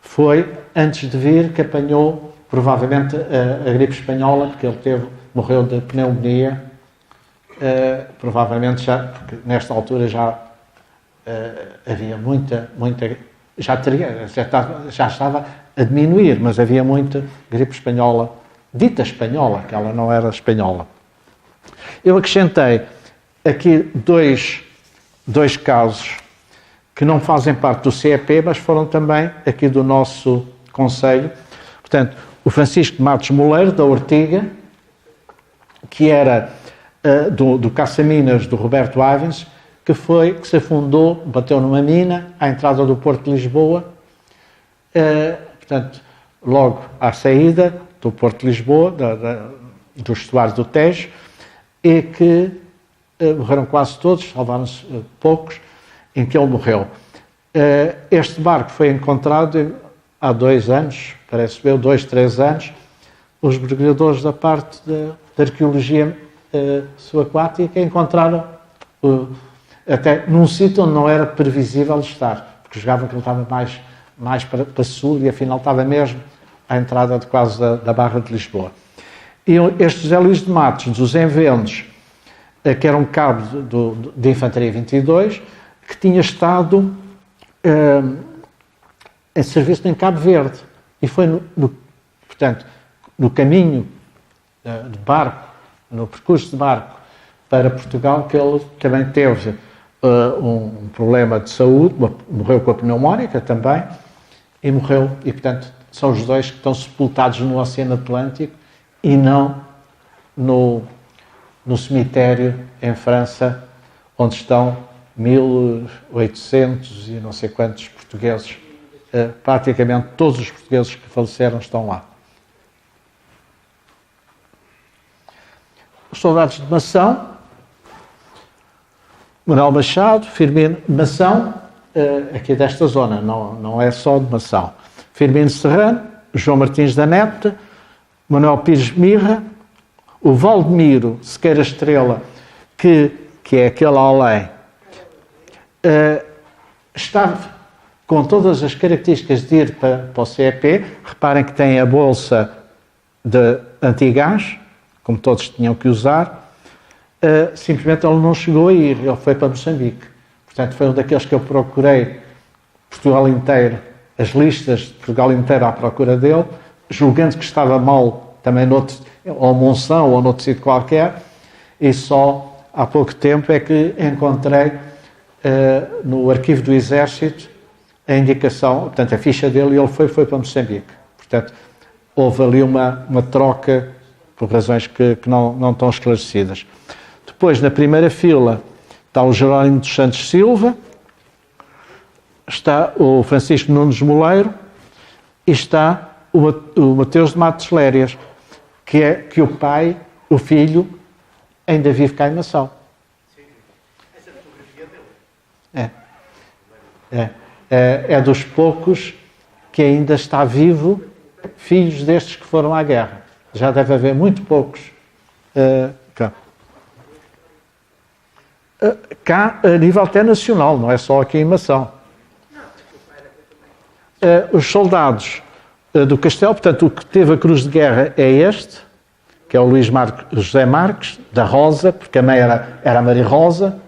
foi antes de vir que apanhou provavelmente a gripe espanhola, porque ele morreu de pneumonia, provavelmente já, porque nesta altura já havia muita já estava a diminuir, mas havia muita gripe espanhola, dita espanhola, que ela não era espanhola. Eu acrescentei aqui dois casos que não fazem parte do CEP, mas foram também aqui do nosso Conselho. Portanto, o Francisco de Matos Moleiro, da Ortiga, que era do caça-minas do Roberto Ávens, que se afundou, bateu numa mina à entrada do Porto de Lisboa, portanto, logo à saída do Porto de Lisboa, do estuário do Tejo, e que morreram quase todos, salvaram-se poucos, em que ele morreu. Este barco foi encontrado há 2 anos, parece-me 2, 3 anos, os mergulhadores da parte da arqueologia subaquática encontraram até num sítio onde não era previsível estar, porque julgavam que ele estava mais para sul e afinal estava mesmo à entrada de quase da Barra de Lisboa. E este José Luís de Matos, dos Envendos, que era um cabo de Infantaria 22, que tinha estado em serviço em Cabo Verde. E foi, portanto, no caminho de barco, no percurso de barco para Portugal, que ele também teve um problema de saúde, morreu com a pneumónica também, e morreu, e portanto são os dois que estão sepultados no Oceano Atlântico e não no cemitério em França, onde estão 1800 e não sei quantos portugueses, praticamente todos os portugueses que faleceram estão lá. Os soldados de Mação, Manuel Machado, Firmino Mação, aqui desta zona, não é só de Mação. Firmino Serrano, João Martins da Neta, Manuel Pires Mirra, o Valdemiro Sequeira Estrela, que é aquele além, está com todas as características de ir para o CEP. Reparem que tem a bolsa de antigás, como todos tinham que usar. Simplesmente ele não chegou a ir, ele foi para Moçambique. Portanto, foi um daqueles que eu procurei Portugal inteiro, as listas de Portugal inteiro à procura dele, julgando que estava mal também ou Monção ou noutro sítio qualquer, e só há pouco tempo é que encontrei no arquivo do Exército a indicação, portanto a ficha dele, e ele foi para Moçambique. Portanto, houve ali uma troca por razões que não estão esclarecidas. Depois, na primeira fila, está o Jerónimo dos Santos Silva, está o Francisco Nunes Moleiro e está o Mateus de Matos Lérias, que o pai, o filho, ainda vive cá em Mação. Sim. Essa fotografia dele. É dos poucos que ainda está vivo, filhos destes que foram à guerra. Já deve haver muito poucos cá a nível até nacional, não é só aqui em Mação. Os soldados do Castelo, portanto, o que teve a cruz de guerra é este, que é o José Marques, da Rosa, porque a mãe era a Maria Rosa,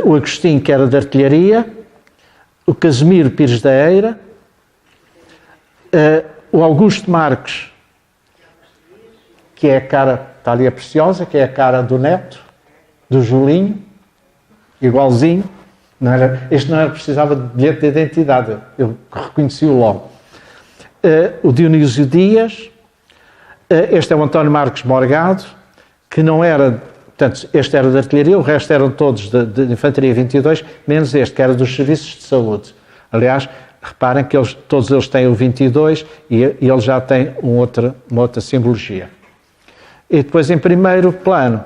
o Agostinho, que era de artilharia, o Casimiro Pires da Eira, o Augusto Marques, que é a cara, está ali a Preciosa, que é a cara do neto, do Julinho, igualzinho. Este não precisava de bilhete de identidade, eu reconheci-o logo. O Dionísio Dias, este é o António Marques Morgado, que não era, portanto, este era de artilharia, o resto eram todos de Infantaria 22, menos este, que era dos serviços de saúde. Aliás, reparem que todos eles têm o 22 e ele já tem uma outra simbologia. E depois, em primeiro plano,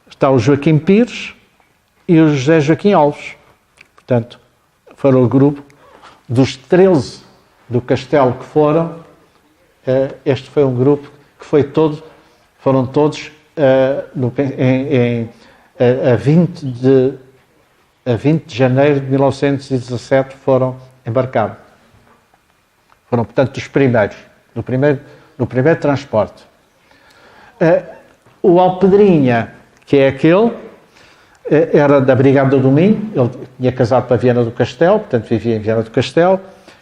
está o Joaquim Pires e o José Joaquim Alves. Portanto, foram o grupo dos 13 do Castelo que foram. Este foi um grupo que foram todos a 20 de janeiro de 1917 foram embarcados. Foram, portanto, os primeiros, no primeiro transporte. O Alpedrinha, que é aquele, era da Brigada do Minho, ele tinha casado para Viana do Castelo, portanto vivia em Viana do Castelo.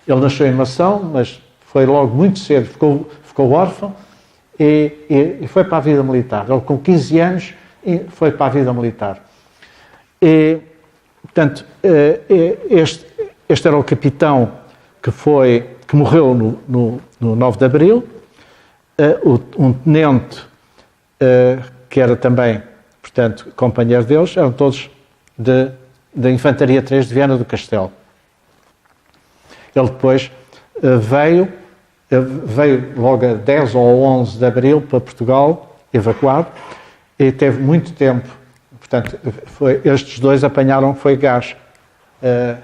Ele nasceu em Mação, mas foi logo muito cedo, ficou órfão e foi para a vida militar. Ele, com 15 anos, foi para a vida militar. E, portanto, este era o capitão que morreu no 9 de Abril. Um tenente, que era também, portanto, companheiro deles, eram todos da Infantaria 3 de Viana do Castelo. Ele depois veio logo a 10 ou 11 de Abril para Portugal, evacuado, e teve muito tempo. Portanto, estes dois foi gás,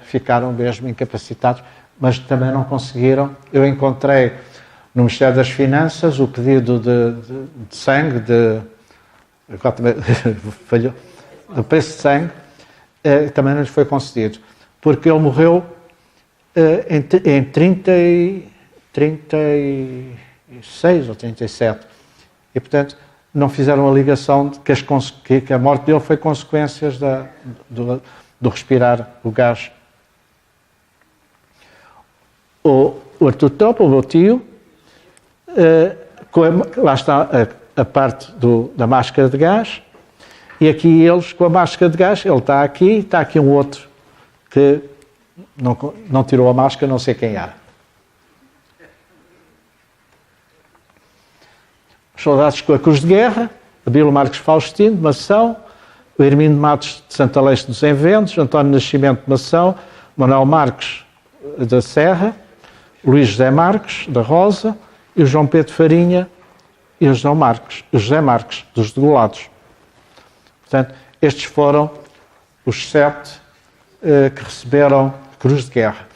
ficaram mesmo incapacitados, mas também não conseguiram. Eu encontrei no Ministério das Finanças o pedido de sangue, agora também falhou, o preço de sangue, também não lhes foi concedido, porque ele morreu em 36 ou 37, e portanto não fizeram a ligação de que a morte dele foi consequências do respirar o gás. O Artur Topa, o meu tio, lá está a parte da máscara de gás, e aqui eles com a máscara de gás, ele está aqui um outro que não tirou a máscara, não sei quem era. Os soldados com a Cruz de Guerra, Abílio Marques Faustino, de Mação, o Hermínio Matos de Santa Leste dos Enventos, António Nascimento de Mação, Manuel Marques da Serra, Luís José Marques da Rosa e o João Pedro Farinha e o José Marques dos Degolados. Portanto, estes foram os 7 que receberam Cruz de Guerra.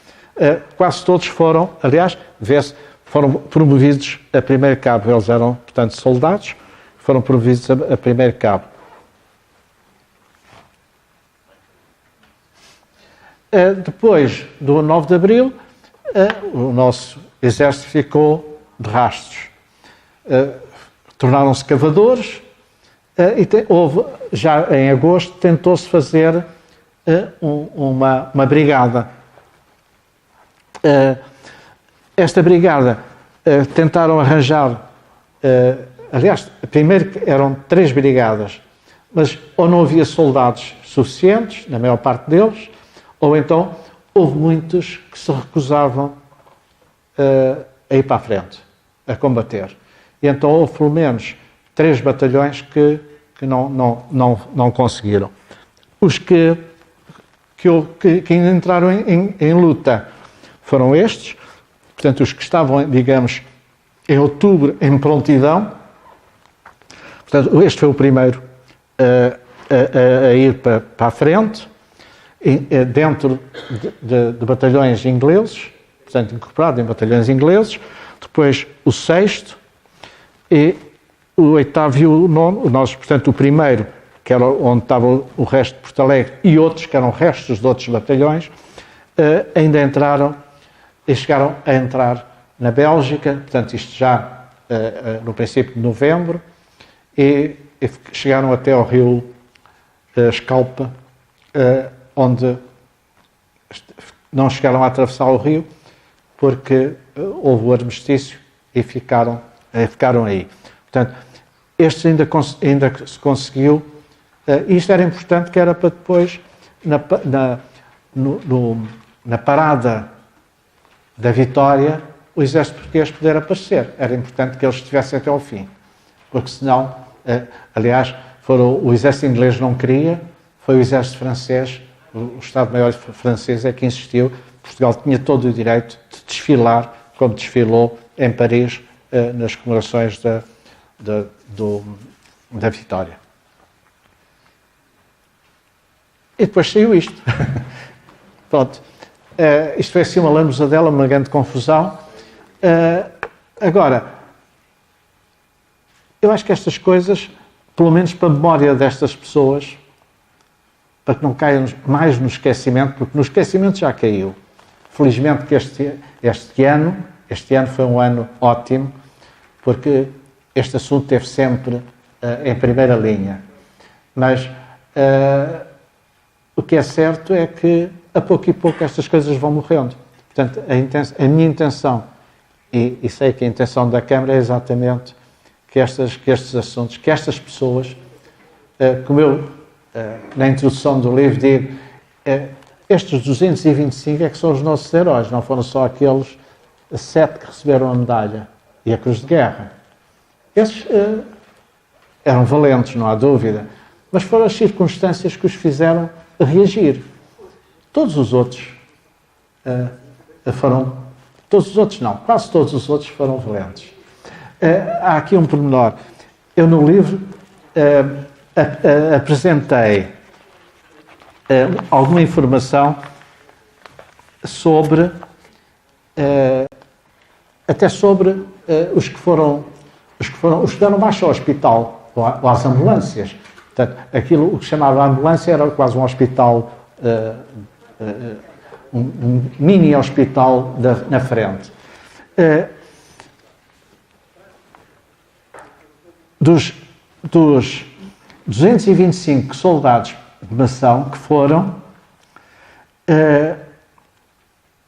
Quase todos foram, aliás, foram promovidos a primeiro cabo. Eles eram, portanto, soldados, foram promovidos a primeiro cabo. Depois do 9 de Abril, o nosso exército ficou de rastros. Tornaram-se cavadores e houve, já em agosto, tentou-se fazer uma brigada. Esta brigada tentaram arranjar, aliás, primeiro eram 3 brigadas, mas ou não havia soldados suficientes, na maior parte deles, ou então houve muitos que se recusavam a ir para a frente, a combater. E então houve pelo menos 3 batalhões que não conseguiram. Os que ainda entraram em luta foram estes, portanto, os que estavam, digamos, em outubro, em prontidão. Portanto, este foi o primeiro a ir para a frente, dentro de batalhões ingleses, portanto, incorporado em batalhões ingleses. Depois o 6º, e o 8º e o 9º, portanto, o primeiro, que era onde estava o resto de Porto Alegre, e outros, que eram restos de outros batalhões, ainda entraram e chegaram a entrar na Bélgica, portanto, isto já no princípio de novembro, e chegaram até ao rio Escalpa, onde não chegaram a atravessar o rio, porque houve o armistício e ficaram aí. Portanto, estes ainda se conseguiu. Isto era importante, que era para depois, na parada da Vitória, o exército português poder aparecer. Era importante que eles estivessem até ao fim, porque senão, aliás, o exército inglês não queria, foi o exército francês, o Estado-Maior francês é que insistiu. Portugal tinha todo o direito de desfilar, como desfilou em Paris, nas comemorações da Vitória. E depois saiu isto. Pronto. Isto foi assim uma lambuzadela, uma grande confusão. Agora, eu acho que estas coisas, pelo menos para a memória destas pessoas, para que não caiam mais no esquecimento, porque no esquecimento já caiu. Felizmente que este ano foi um ano ótimo, porque este assunto esteve sempre em primeira linha. Mas o que é certo é que a pouco e pouco estas coisas vão morrendo. Portanto, a minha intenção, e sei que a intenção da Câmara é exatamente que estes assuntos, que estas pessoas, como eu na introdução do livro digo, estes 225 é que são os nossos heróis, não foram só aqueles 7 que receberam a medalha e a Cruz de Guerra. Esses eram valentes, não há dúvida, mas foram as circunstâncias que os fizeram reagir. Todos os outros quase todos os outros foram valentes. Há aqui um pormenor. Eu no livro apresentei alguma informação sobre até sobre os que deram baixa ao hospital ou às ambulâncias. Portanto, aquilo o que chamava ambulância era quase um hospital, um mini hospital na frente. Dos 225 soldados de Mação que foram,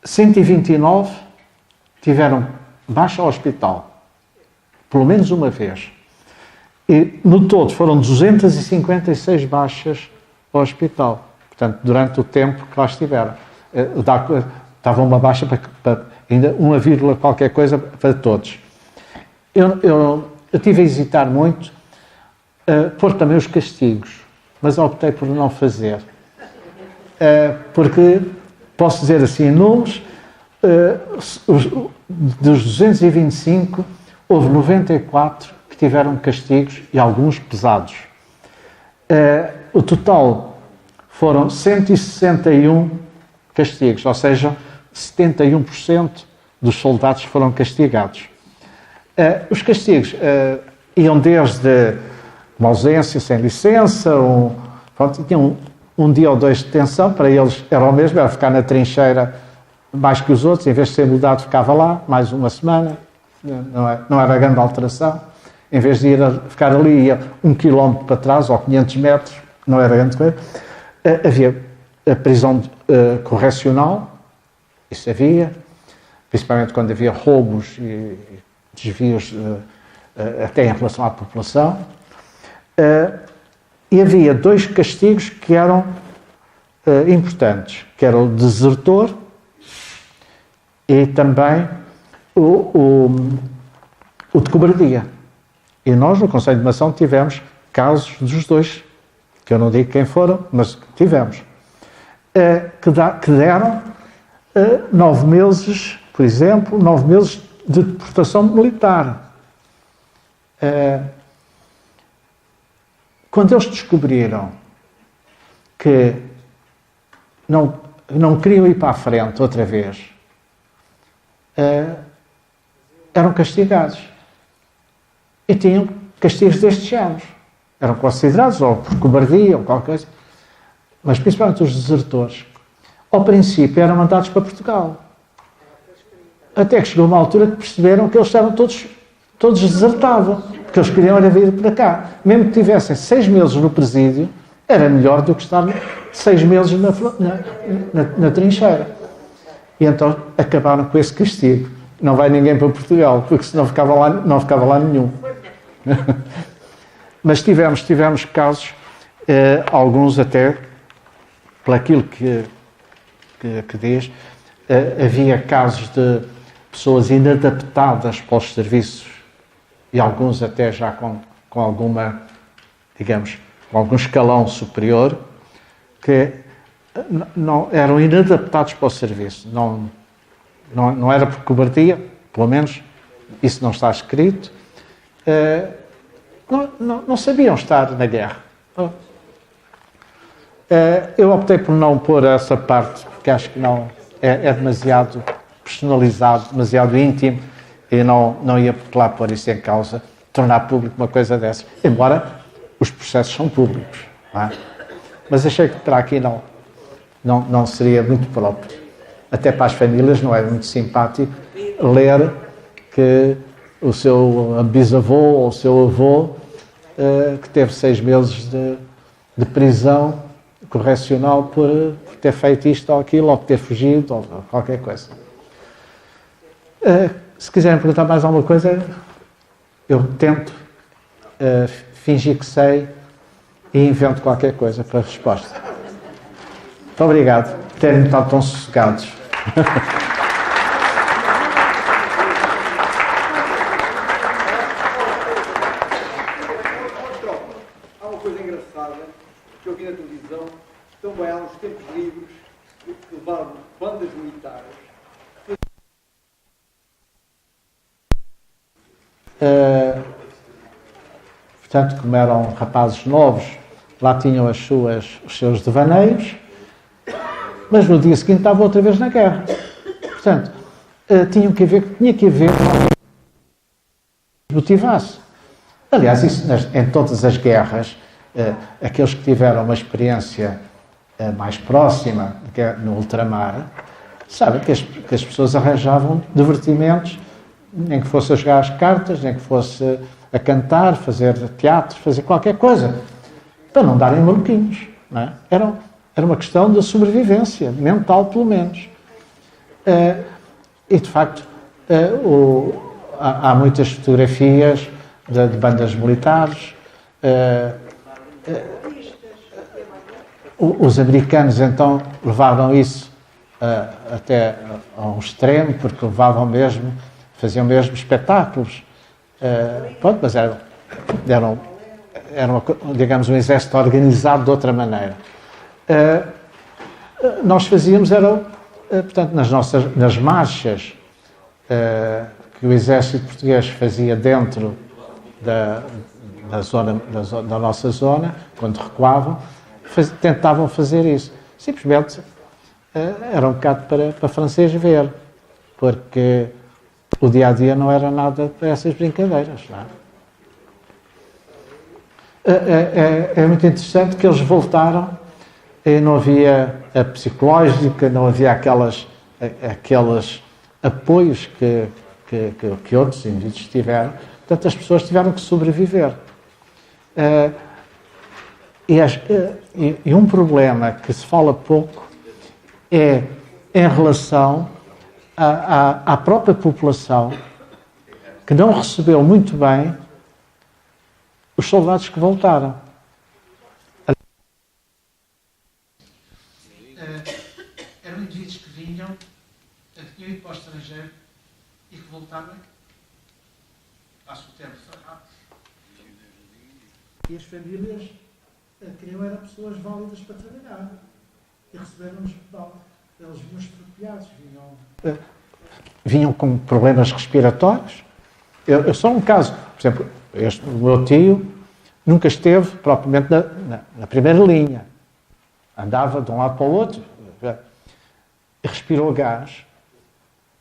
129 tiveram baixa ao hospital, pelo menos uma vez. E, no todo, foram 256 baixas ao hospital. Portanto, durante o tempo que lá estiveram. Estava uma baixa para ainda 1, qualquer coisa para todos. Eu tive a hesitar muito pôr também os castigos, mas optei por não fazer. Porque, posso dizer assim, em números, dos 225, houve 94 que tiveram castigos e alguns pesados. O total foram 161 castigos, ou seja, 71% dos soldados foram castigados. Os castigos iam desde uma ausência sem licença, tinham um dia ou 2 de detenção, para eles era o mesmo, era ficar na trincheira mais que os outros, em vez de ser mudado ficava lá, mais uma semana, não era grande alteração. Em vez de ficar ali, ia 1 quilómetro para trás, ou 500 metros, não era grande coisa. Havia a prisão correcional, isso havia, principalmente quando havia roubos e desvios até em relação à população. E havia 2 castigos que eram importantes, que era o desertor e também o de cobardia. E nós, no Conselho de Mação, tivemos casos dos 2, que eu não digo quem foram, mas tivemos, que deram 9 meses, por exemplo, 9 meses de deportação militar. Quando eles descobriram que não queriam ir para a frente outra vez, eram castigados. E tinham castigos destes géneros. Eram considerados ou por cobardia ou qualquer coisa. Mas principalmente os desertores, ao princípio eram mandados para Portugal. Até que chegou uma altura que perceberam que eles estavam todos desertavam. Porque eles queriam era vir para cá. Mesmo que tivessem 6 meses no presídio, era melhor do que estar 6 meses na trincheira. E então acabaram com esse castigo. Não vai ninguém para Portugal, porque senão não ficava lá nenhum. Mas tivemos casos, alguns até, por aquilo que diz, havia casos de pessoas inadaptadas para os serviços e alguns até já com alguma, digamos, com algum escalão superior, que não eram inadaptados para o serviço. Não era por cobardia, pelo menos isso não está escrito. Não sabiam estar na guerra. Eu optei por não pôr essa parte, porque acho que não é demasiado personalizado, demasiado íntimo, e não ia lá pôr isso em causa, tornar público uma coisa dessas. Embora os processos são públicos, não é? Mas achei que para aqui não seria muito próprio. Até para as famílias não é muito simpático ler que o seu bisavô ou o seu avô, que teve 6 meses de prisão correcional por ter feito isto ou aquilo, ou por ter fugido, ou qualquer coisa. Se quiserem perguntar mais alguma coisa, eu tento fingir que sei e invento qualquer coisa para a resposta. Muito obrigado por terem estado tão sossegados. Há uma coisa engraçada que eu vi na televisão, também há uns tempos livres que levaram bandas militares. Portanto, como eram rapazes novos, lá tinham os seus devaneios, mas no dia seguinte estavam outra vez na guerra. Portanto, tinha que haver alguém que motivasse. Aliás, isso em todas as guerras, aqueles que tiveram uma experiência mais próxima no ultramar, sabem que as pessoas arranjavam divertimentos, nem que fosse a jogar as cartas, nem que fosse a cantar, fazer teatro, fazer qualquer coisa, para não darem maluquinhos. Não é? Era uma questão de sobrevivência, mental pelo menos. E de facto, há muitas fotografias de bandas militares. Os americanos então levaram isso até a um extremo, porque faziam mesmo espetáculos. Mas era digamos, um exército organizado de outra maneira. Nós fazíamos, portanto, nas marchas que o exército português fazia dentro da nossa zona, quando recuavam, tentavam fazer isso. Simplesmente era um bocado para francês ver, porque o dia-a-dia não era nada para essas brincadeiras. Não é? É muito interessante que eles voltaram e não havia a psicológica, não havia aqueles apoios que outros indivíduos tiveram. Portanto, as pessoas tiveram que sobreviver. E um problema que se fala pouco é em relação à própria população, que não recebeu muito bem os soldados que voltaram. Eram indivíduos que vinham, que tinham ido para o estrangeiro e que voltavam, passa o tempo rápido. E as famílias queriam eram pessoas válidas para trabalhar e receberam-nos mal. Eles vinham estropiados, vinham com problemas respiratórios. Eu só um caso, por exemplo, o meu tio nunca esteve propriamente na primeira linha. Andava de um lado para o outro, respirou gás.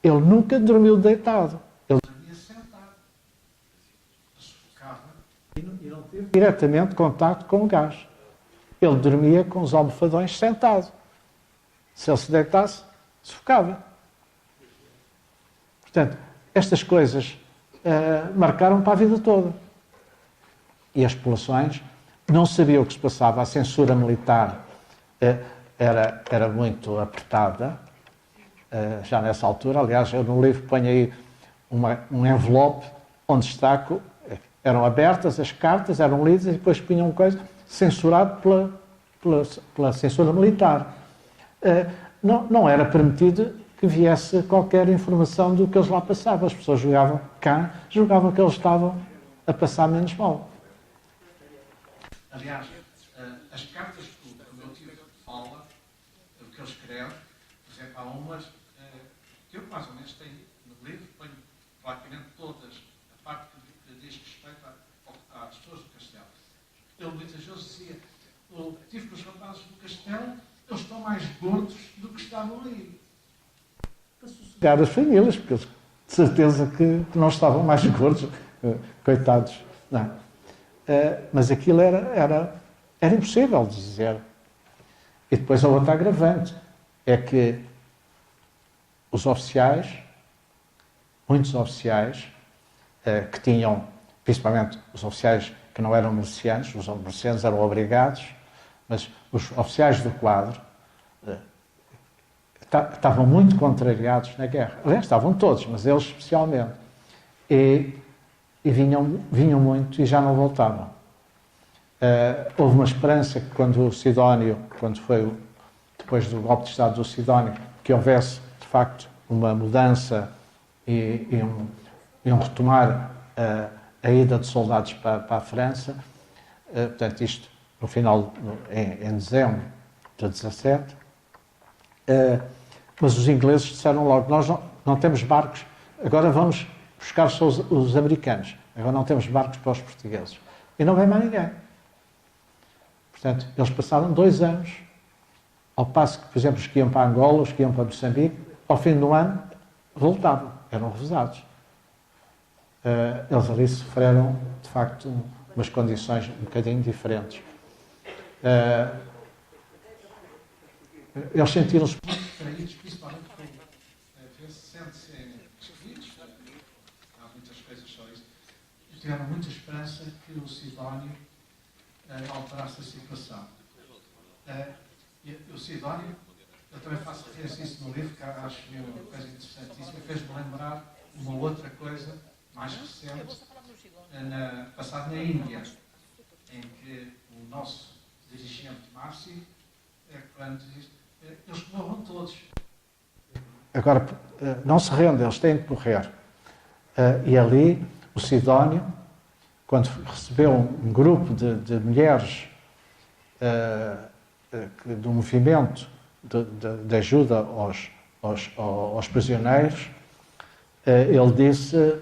Ele nunca dormiu deitado. Ele dormia sentado. Sufocava e não teve diretamente contato com o gás. Ele dormia com os almofadões sentado. Se ele se deitasse, sufocava. Portanto, estas coisas marcaram para a vida toda. E as populações não sabiam o que se passava. A censura militar era muito apertada, já nessa altura. Aliás, eu no livro ponho aí um envelope onde está, eram abertas as cartas, eram lidas e depois punham coisa censurado pela censura militar. Não era permitido que viesse qualquer informação do que eles lá passavam. As pessoas julgavam que eles estavam a passar menos mal. Aliás, as cartas que o meu tio fala, o que ele escreve, por exemplo, há umas que eu mais ou menos tenho no livro, ponho praticamente todas, a parte que diz respeito às pessoas do castelo. Ele muitas vezes dizia, tive com os rapazes do castelo, eles estão mais gordos do que estavam aí. Para sossegar as famílias, porque eles, de certeza que não estavam mais gordos, coitados. Não. Mas aquilo era impossível de dizer. E depois a outra agravante é que os oficiais, muitos oficiais, que tinham, principalmente os oficiais que não eram milicianos, os milicianos eram obrigados, mas os oficiais do quadro estavam muito contrariados na guerra. Aliás, estavam todos, mas eles especialmente. E vinham muito e já não voltavam. Houve uma esperança que quando o Sidónio, quando foi depois do golpe de Estado do Sidónio, que houvesse, de facto, uma mudança e um retomar a ida de soldados para a França. Portanto, isto no final, em dezembro de 17. Mas os ingleses disseram logo, nós não temos barcos, agora vamos buscar só os americanos, agora não temos barcos para os portugueses. E não vem mais ninguém. Portanto, eles passaram 2 anos, ao passo que, por exemplo, os que iam para Angola, os que iam para Moçambique, ao fim do ano, voltavam, eram revezados. Eles ali sofreram, de facto, umas condições um bocadinho diferentes. Eles sentiram-se muito traídos, principalmente por sente-se escritos, há muitas coisas só isso. Tiveram muita esperança que o Sidónio alterasse a situação. O Sidónio, eu também faço referência a isso no livro, que acho que é uma coisa interessantíssima, fez-me lembrar uma outra coisa mais recente, passado na Índia, em que o nosso dirigente Márcio, quando diz, eles morram todos. Agora, não se rendem, eles têm que morrer. E ali, o Sidónio, quando recebeu um grupo de mulheres do movimento de ajuda aos prisioneiros, ele disse,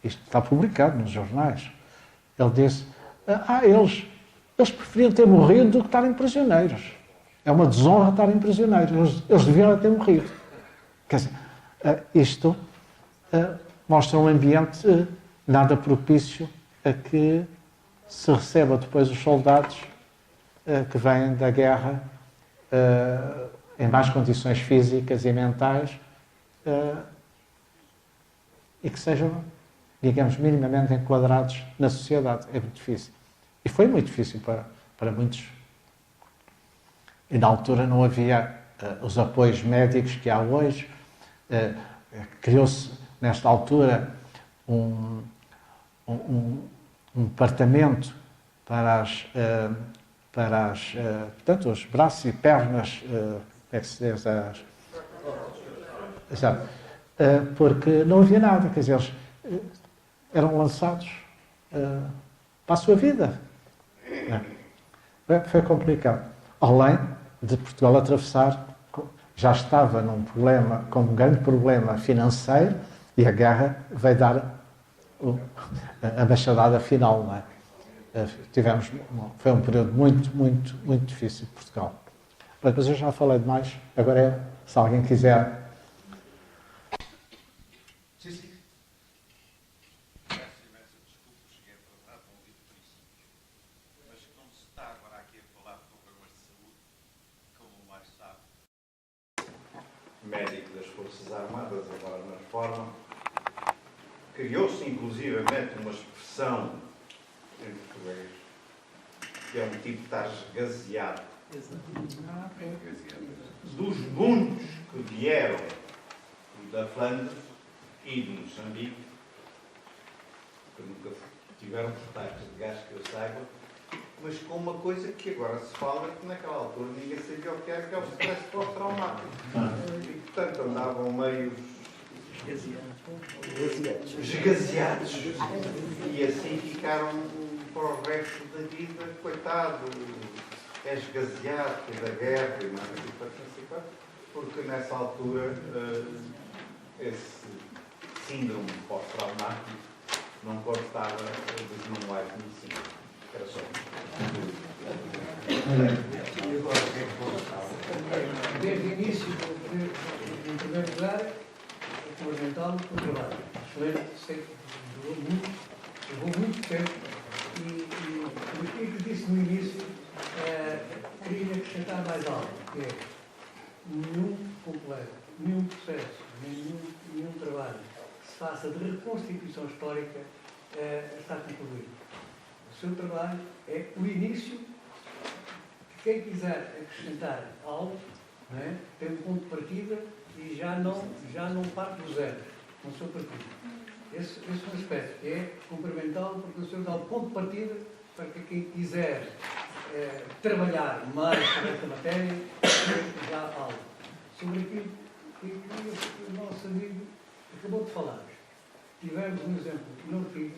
isto está publicado nos jornais, ele disse, eles preferiam ter morrido do que estarem prisioneiros. É uma desonra estarem prisioneiros. Eles deviam ter morrido. Quer dizer, isto mostra um ambiente nada propício a que se receba depois os soldados que vêm da guerra em más condições físicas e mentais e que sejam, digamos, minimamente enquadrados na sociedade. É muito difícil. E foi muito difícil para muitos. E na altura não havia os apoios médicos que há hoje. Criou-se, nesta altura, um departamento para portanto, os braços e pernas, como é que se diz? Exato. Porque não havia nada, quer dizer, eles eram lançados para a sua vida. Foi complicado. Além de Portugal atravessar, já estava com um grande problema financeiro e a guerra veio dar a machadada final, não é? Foi um período muito difícil de Portugal. Mas eu já falei demais, agora se alguém quiser. Médico das Forças Armadas, agora na reforma, criou-se inclusivamente uma expressão em português que é um tipo de estar esgazeado. Dos muitos que vieram da Flandres e de Moçambique, que nunca tiveram contactos de gás que eu saiba, mas com uma coisa que agora se fala, que naquela altura ninguém sabia o que era, que é o stress pós-traumático. E, portanto, andavam meio esgazeados. E assim ficaram para o resto da vida, coitado, é esgazeado, que da guerra, e mais porque nessa altura esse síndrome pós-traumático não constava dos manuais de medicina. Era só. Desde o início, em primeiro lugar, é fundamental o trabalho. Excelente, sempre levou muito tempo e aquilo que disse no início, queria acrescentar mais algo, que é nenhum completo, nenhum processo, nenhum trabalho que se faça de reconstituição histórica está concluído. O seu trabalho é o início. Quem quiser acrescentar algo, não é? Tem um ponto de partida e já não parte do zero, com o seu partido. Esse é um aspecto que é cumprimentá-lo, porque o senhor dá o ponto de partida para que quem quiser trabalhar mais sobre esta matéria, tenha já algo. Sobre aquilo que o nosso amigo acabou de falar. Tivemos um exemplo no Artigo,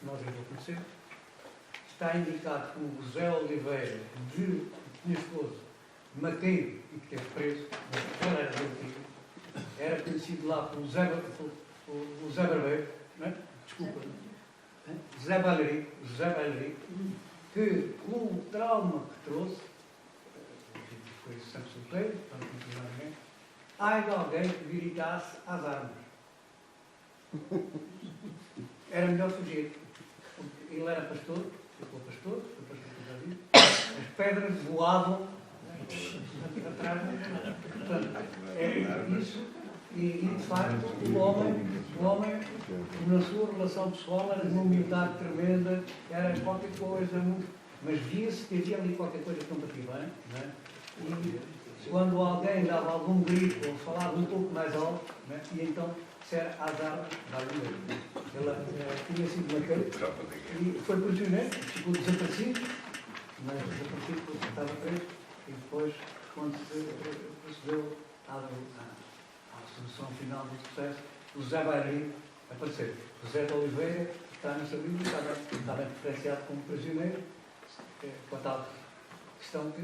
nós já conhecemos, está indicado como José Oliveira de Esposo, Maqueiro, e que esteve preso, mas era do Antigo, era conhecido lá pelo Zé Barbeiro, não é? Desculpa, José Balerico, que com o trauma que trouxe, foi sempre solteiro, ai de alguém que gritasse às armas. Era melhor fugir. Ele era pastor, ficou pastor que já disse, as pedras voavam atrás. Portanto, é isso, e de facto o homem, na sua relação pessoal, era de uma humildade tremenda, era qualquer coisa, mas via-se que havia ali qualquer coisa que não batia bem, não é? E quando alguém dava algum grito ou falava um pouco mais alto, não é? E então, se era às armas, ele tinha sido Maqueiro e foi prisioneiro, ficou desaparecido, mas desaparecido porque estava preso, e depois, quando se procedeu à solução final do processo, o José Bairri apareceu. O José de Oliveira está nessa Bíblia, está bem referenciado como prisioneiro, com a tal questão que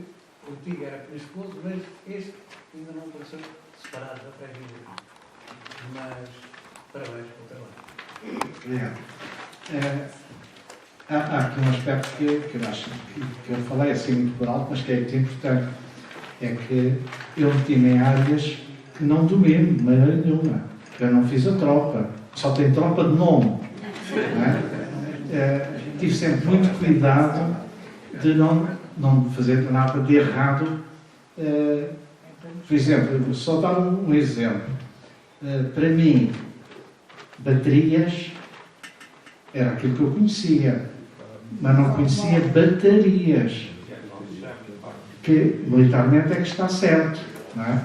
o antigo era esposo, mas este ainda não apareceu separado da pré-Bíblia. Mas, parabéns pelo trabalho. Obrigado. Há aqui um aspecto que eu acho que eu falei assim muito por alto, mas que é muito importante. É que eu meti-me em áreas que não domino de maneira nenhuma. Eu não fiz a tropa, só tenho tropa de nome. Tive sempre muito cuidado de não fazer nada de errado. Por exemplo, só dar um exemplo. Para mim, baterias era aquilo que eu conhecia, mas não conhecia batarias, que militarmente é que está certo, não é?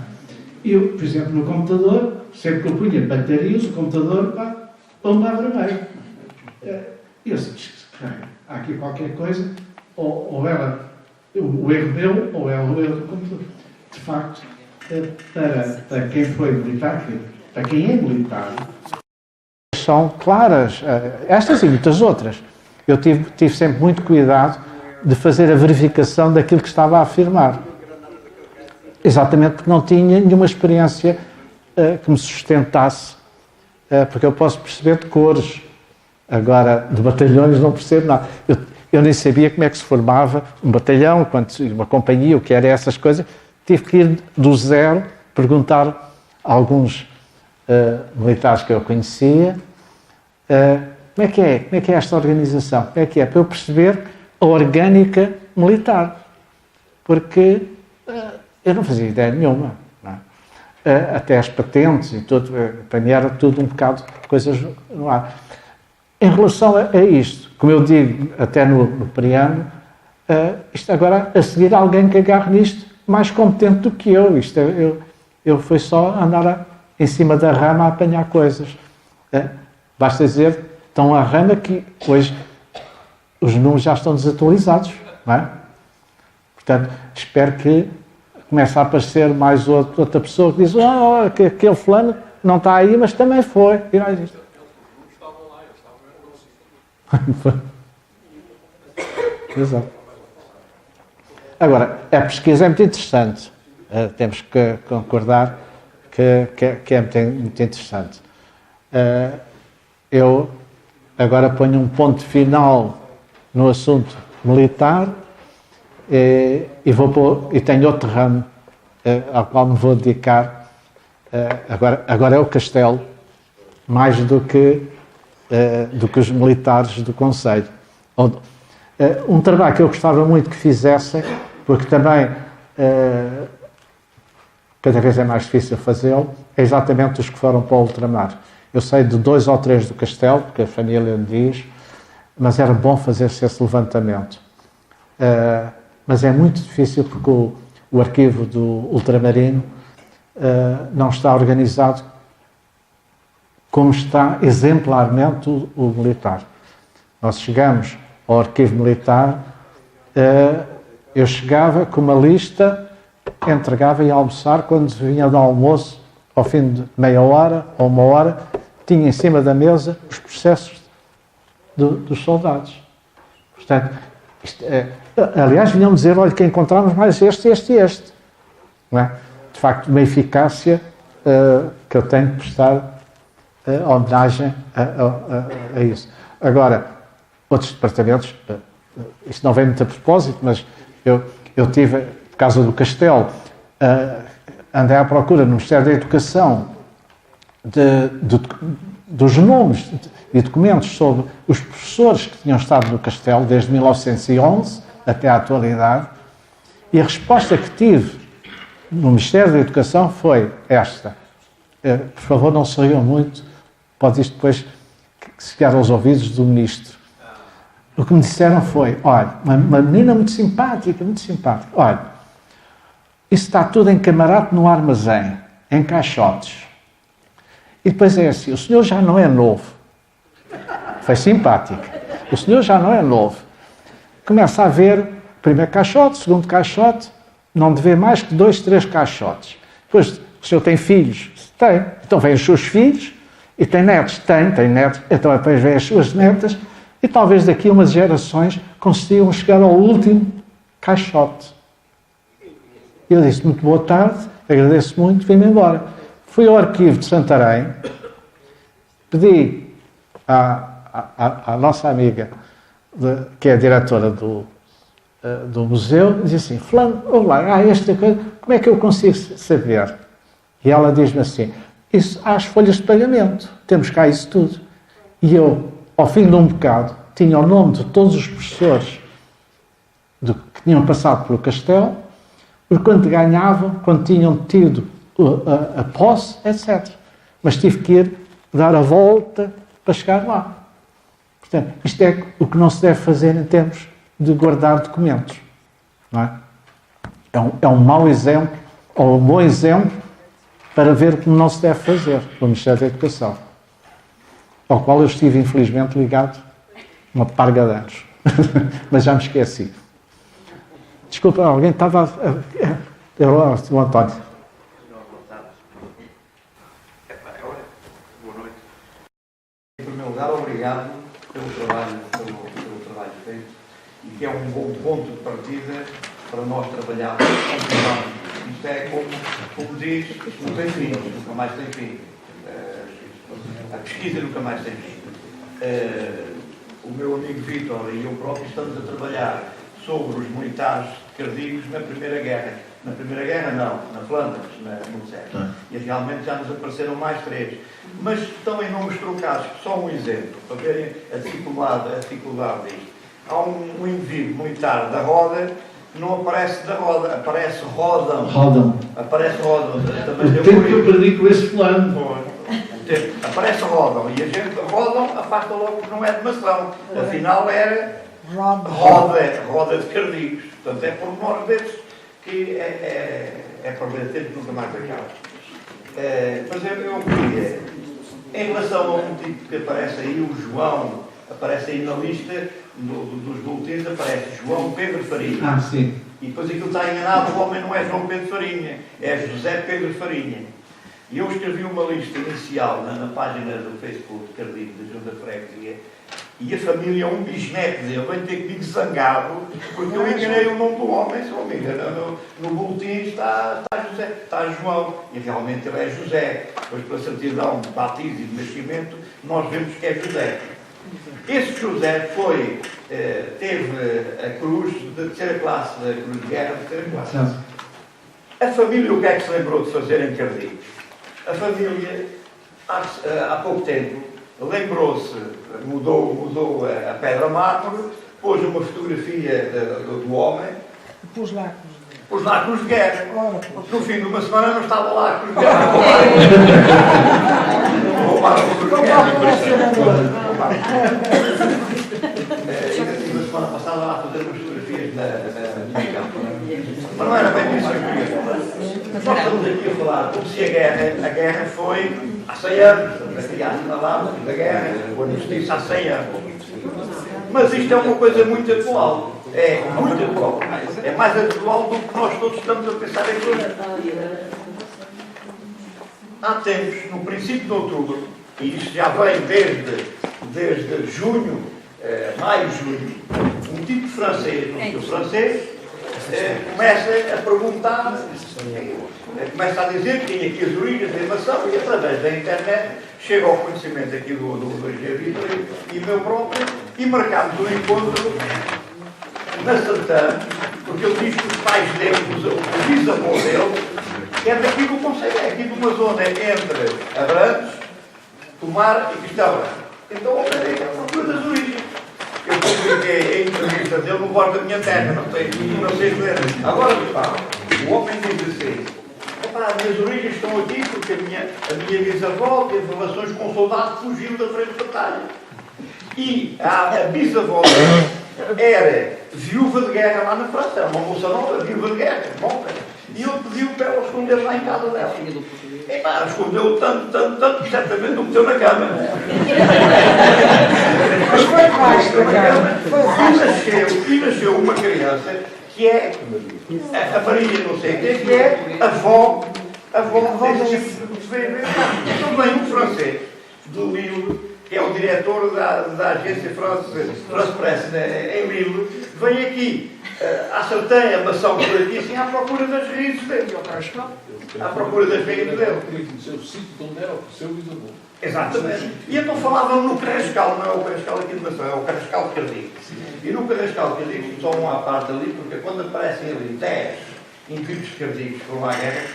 Eu, por exemplo, no computador, sempre que eu punha baterias, o computador, pomba vermelho. Eu disse, há aqui qualquer coisa, ou era o erro meu, ou era o erro do computador. De facto, para quem foi militar, para quem é militar, são claras, estas e muitas outras. Eu tive sempre muito cuidado de fazer a verificação daquilo que estava a afirmar. Exatamente porque não tinha nenhuma experiência que me sustentasse, porque eu posso perceber de cores, agora de batalhões não percebo nada. Eu nem sabia como é que se formava um batalhão, uma companhia, o que era essas coisas. Tive que ir do zero, perguntar a alguns militares que eu conhecia, como é que é esta organização? Como é que é? Para eu perceber a orgânica militar. Porque eu não fazia ideia nenhuma. Não é? Até as patentes e tudo, para mim era tudo um bocado de coisas no ar. Em relação a isto, como eu digo até no Priano, isto agora a seguir alguém que agarre nisto mais competente do que eu. Eu fui só andar em cima da rama a apanhar coisas. Basta dizer, estão a rama que hoje os números já estão desatualizados, não é? Portanto, espero que comece a aparecer mais outra pessoa que diz que aquele fulano não está aí, mas também foi. E nós isto. Exato. Agora, a pesquisa é muito interessante. Temos que concordar que é muito interessante. Eu agora ponho um ponto final no assunto militar e tenho outro ramo ao qual me vou dedicar. Agora é o Castelo, mais do que os militares do Conselho. Um trabalho que eu gostava muito que fizessem, porque também cada vez é mais difícil fazê-lo, é exatamente os que foram para o ultramar. Eu sei de 2 ou 3 do Castelo, porque a família me diz, mas era bom fazer-se esse levantamento. Mas é muito difícil porque o arquivo do ultramarino não está organizado como está exemplarmente o militar. Nós chegamos ao arquivo militar, eu chegava com uma lista, entregava e almoçar, quando vinha do almoço, ao fim de meia hora ou 1 hora, tinha em cima da mesa os processos dos soldados. Portanto, aliás, vinham dizer, olha, que encontramos mais este. Não é? De facto, uma eficácia que eu tenho que prestar homenagem a isso. Agora, outros departamentos, isto não vem muito a propósito, mas eu tive, por causa do Castelo, andei à procura no Ministério da Educação dos nomes e documentos sobre os professores que tinham estado no Castelo desde 1911 até à atualidade, e a resposta que tive no Ministério da Educação foi esta. Por favor, não se riam muito, pode isto depois chegar aos ouvidos do Ministro. O que me disseram foi, olha, uma menina muito simpática, olha, isso está tudo encamarado no armazém, em caixotes. E depois é assim, o senhor já não é novo. Foi simpático. O senhor já não é novo. Começa a ver, primeiro caixote, segundo caixote, não deve mais que 2, 3 caixotes. Depois, o senhor tem filhos? Tem. Então vêm os seus filhos. E tem netos? Tem netos. Então depois vêm as suas netas. E talvez daqui a umas gerações consigam chegar ao último caixote. Eu disse, muito boa tarde, agradeço muito, vim-me embora. Fui ao arquivo de Santarém, pedi à nossa amiga, que é a diretora do museu, disse assim, fulano, olá, esta coisa, como é que eu consigo saber? E ela diz-me assim, isso há as folhas de pagamento, temos cá isso tudo. E eu, ao fim de um bocado, tinha o nome de todos os professores que tinham passado pelo Castelo, porque quando ganhavam, quando tinham tido a posse, etc. Mas tive que ir dar a volta para chegar lá. Portanto, isto é o que não se deve fazer em termos de guardar documentos. Não é? É um mau exemplo, ou um bom exemplo, para ver como não se deve fazer no Ministério da Educação, ao qual eu estive, infelizmente, ligado uma parga de anos. Mas já me esqueci. Desculpa, alguém estava era o António. Boa noite. Em primeiro lugar, obrigado pelo trabalho feito e que é um bom ponto de partida para nós trabalharmos. Isto é como diz, isto não tem fim, nunca mais tem fim. A pesquisa nunca mais tem fim. O meu amigo Vítor e eu próprio estamos a trabalhar sobre os militares de Cardigos na Primeira Guerra. Na Primeira Guerra não, na Flandres, no século. E realmente já nos apareceram mais 3. Mas estão em nomes trocados, só um exemplo, para verem a dificuldade disto. Há um indivíduo militar da Roda, não aparece da Roda, aparece Rodam. Aparece Rodam. O tempo que eu perdi com esse plano. Aparece Rodam. E a gente Rodam afasta logo que não é de maçã. Afinal era Roda de Cardigos. Portanto, é por menor desses que é perder tempo, nunca mais acaba. Mas eu queria, em relação a um tipo que aparece aí, o João, aparece aí na lista dos boletins, aparece João Pedro Farinha. Sim. E depois aquilo está enganado, o homem não é João Pedro Farinha, é José Pedro Farinha. E eu escrevi uma lista inicial na página do Facebook de Cardigos, da Junta de Freguesia, e a família, um bisneto dele, vem ter comigo zangado, porque eu enganei o nome do homem, se não me engano. No boletim está José, está João, e realmente ele é José. Depois, pela certidão de batismo e de nascimento, nós vemos que é José. Esse José foi teve a cruz de terceira classe, da cruz de guerra de terceira classe. A família, o que é que se lembrou de fazer em Cardiz? A família, há pouco tempo, lembrou-se, mudou a pedra mármore, pôs uma fotografia do homem. Pôs lá a cruz de guerra. Porque no fim de uma semana não estava lá a cruz de guerra. Roubaram a cruz de guerra. Na semana passada lá a fazer umas fotografias mas não era bem isso que eu queria falar. Nós estamos aqui a falar como se a guerra foi há 100 anos. A criança na lava da guerra, ou a justiça há 100 anos. Mas isto é uma coisa muito atual. É muito atual. É mais atual do que nós todos estamos a pensar aqui. Há tempos, no princípio de outubro, e isto já vem desde junho, maio, junho, um tipo francês, começa a perguntar, começa a dizer que tem aqui as origens da invasão e através da internet chega ao conhecimento aqui do Vitor e meu próprio e marcámos um encontro na Santana, porque ele diz que os pais dele, o bisavô dele, é daqui do Conselho, é aqui de uma zona entre Abrantes, Tomar e Cristal. Então, é a procura das origens. Eu publiquei a entrevista dele no bordo da minha terra, não sei ver. Agora, o homem diz assim: as minhas origens estão aqui porque a minha bisavó teve relações com um soldado que fugiu da frente de batalha. E a bisavó era viúva de guerra lá na França, era uma moça nova, viúva de guerra, morta. E ele pediu para ela esconder lá em casa dela. E pá, escondeu tanto, que certamente não meteu na cama. Mas foi baixo da cama. E nasceu uma criança que é a Maria, não sei quem, que é a avó desse tipo de bebê. Então vem um francês do Lille, que é o diretor da agência France Press em Lille, vem aqui, acertei a maçã por aqui, assim, à procura das raízes dele. À procura das raízes dele. O sítio onde era o seu bisavô. Exatamente. E então falavam no Carrascal, não é o Carrascal aqui de Maçã, é o Carrascal de Cardiz. E no Carrascal de Cardiz, só uma parte ali, porque quando aparecem ali 10 indivíduos de Cardiz que foram à guerra,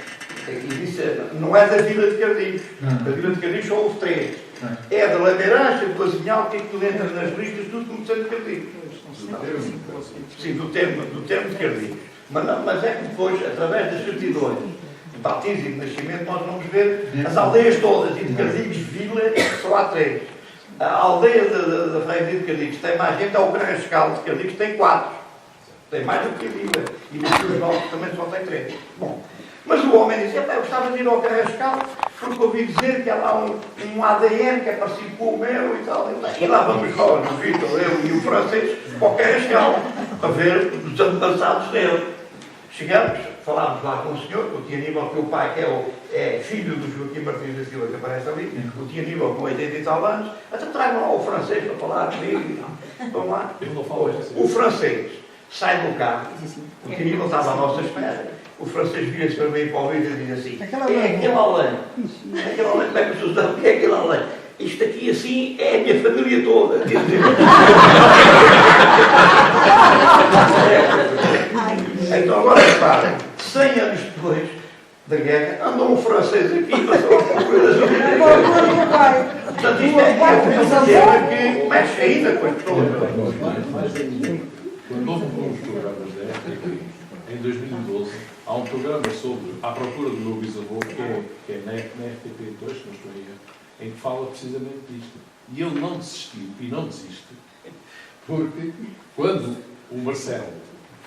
e isso não é da Vila de Cardiz. Da Vila de Cardiz só houve 3. É da Lameirança, do Azinhal, que tudo entra nas listas, tudo começando de Cardiz. Sim, do termo de Cardiz. Mas é que depois, através das certidões de batismo e de nascimento, nós vamos ver as aldeias todas, e de Cardiz, Vila, só há 3. A aldeia da freguesia de Cardiz tem mais gente, é o Carrascal de Cardiz, tem 4. Tem mais do que a Vila. E no Sul Norte também só tem 3. Bom, mas o homem dizia: eu gostava de ir ao Carrascal, porque ouvi dizer que há lá um ADN que é parecido com o meu e tal. E lá vamos nós, o Vitor, eu e o francês, para o Carrascal, para ver os antepassados dele. Chegamos, falámos lá com o senhor, o tio Aníbal, que o pai é filho do Joaquim Martins da Silva, que aparece ali, o tio Aníbal com 80 e tal anos, até tragam lá o francês para falar comigo e tal. Vamos lá. O francês sai do carro, o tio Aníbal estava à nossa espera. O francês vira-se para mim para o vídeo e diz assim: é aquele Alain. Aquele Alain, como é que o senhor sabe o que é aquele Alain? Isto aqui assim é a minha família toda. Então agora repara, 100 anos depois da guerra, andou um francês aqui e passou a procura das origens. Portanto, isto é que mexe ainda com as pessoas. Quando houve uns programas da RTP, em 2012, há um programa sobre a procura do meu bisavô, que é na RTP2, não estou a erro, em que fala precisamente disto. E ele não desistiu, e não desiste, porque quando o Marcelo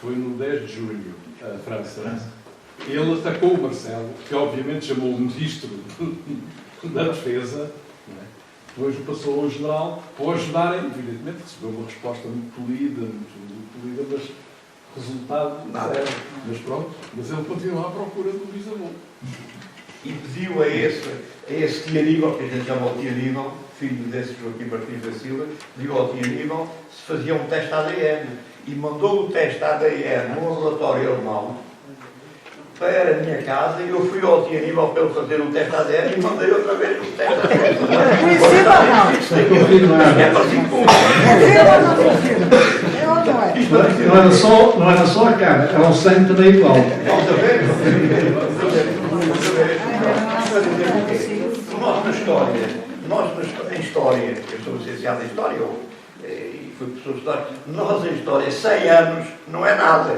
foi no 10 de junho à França, ele atacou o Marcelo, que obviamente chamou o ministro da Defesa, não é? Depois o passou ao general, para ajudarem, evidentemente recebeu uma resposta muito polida, mas resultado zero. Mas pronto, mas ele continua à procura do bisavô. E pediu a esse tio Aníbal, que a gente chama o tio Aníbal, filho desse Joaquim Martins da Silva, pediu ao tio Aníbal se fazia um teste ADN. E mandou o teste ADN num laboratório alemão para a minha casa, e eu fui ao tio Aníbal para ele fazer um teste ADN e mandei outra vez o teste ADN. É parecido com Não era só a cara, era o sangue também igual. Nós em história, eu sou licenciado em história, e fui professor de história, nós em história 100 anos não é nada.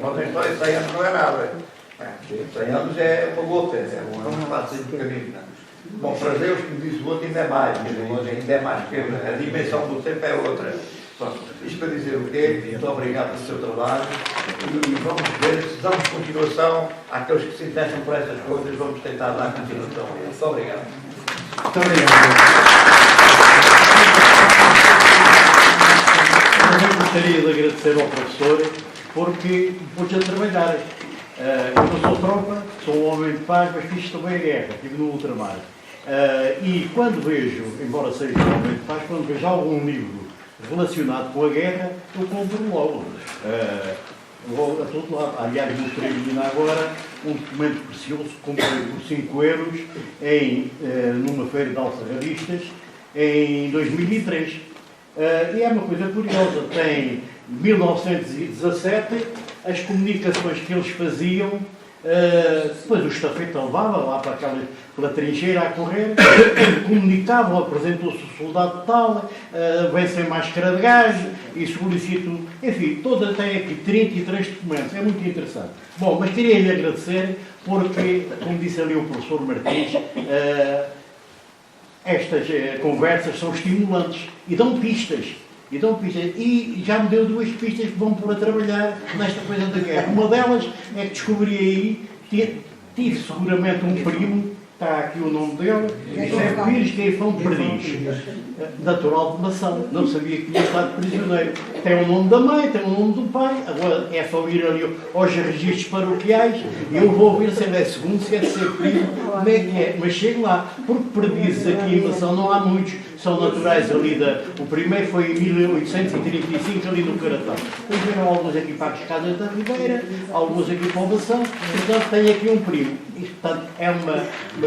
Nós em história 100 anos não é nada. 100 anos é uma gota, é um espaço de caminho. Bom, para Deus, como disse o outro, ainda é mais, ainda é mais, porque a dimensão do tempo é outra. Isto para dizer o quê? Muito obrigado pelo seu trabalho e vamos ver se damos continuação àqueles que se interessam por essas coisas, vamos tentar dar continuação. Muito obrigado. Muito obrigado. Eu gostaria de agradecer ao professor porque pôs a trabalhar. Eu não sou tropa, sou um homem de paz, mas fiz também a guerra, estive no ultramar. E quando vejo, embora seja um homem de paz, quando vejo algum livro relacionado com a guerra, eu compro logo. Logo a todo lado. Aliás, mostrei-lhe ainda agora um documento precioso que comprei por 5 euros numa feira de alfarrabistas em 2003. E é uma coisa curiosa, tem 1917, as comunicações que eles faziam, depois o estafeta levava lá pela trincheira a correr, comunicavam, apresentou-se o soldado tal, vem sem máscara de gás, e solicito, enfim, tem aqui 33 documentos, é muito interessante. Bom, mas queria lhe agradecer, porque, como disse ali o professor Martins, estas conversas são estimulantes e dão pistas. E já me deu 2 pistas que vão pôr a trabalhar nesta coisa da guerra. Uma delas é que descobri aí, tive seguramente um primo, está aqui o nome dele, José Pires Gaifão Perdiz, natural de Mação. Não sabia que tinha estado prisioneiro. Tem o nome da mãe, tem o nome do pai, agora é família ali aos registros paroquiais, e eu vou ver se ele é segundo, se é primo, como é que é. Mas chego lá, porque Perdizes aqui em Mação não há muitos, são naturais ali o primeiro foi em 1835 ali no Caratão. Depois vieram alguns aqui para as Casas da Ribeira, alguns aqui para o Mação, portanto tenho aqui um primo. Isto, portanto, é uma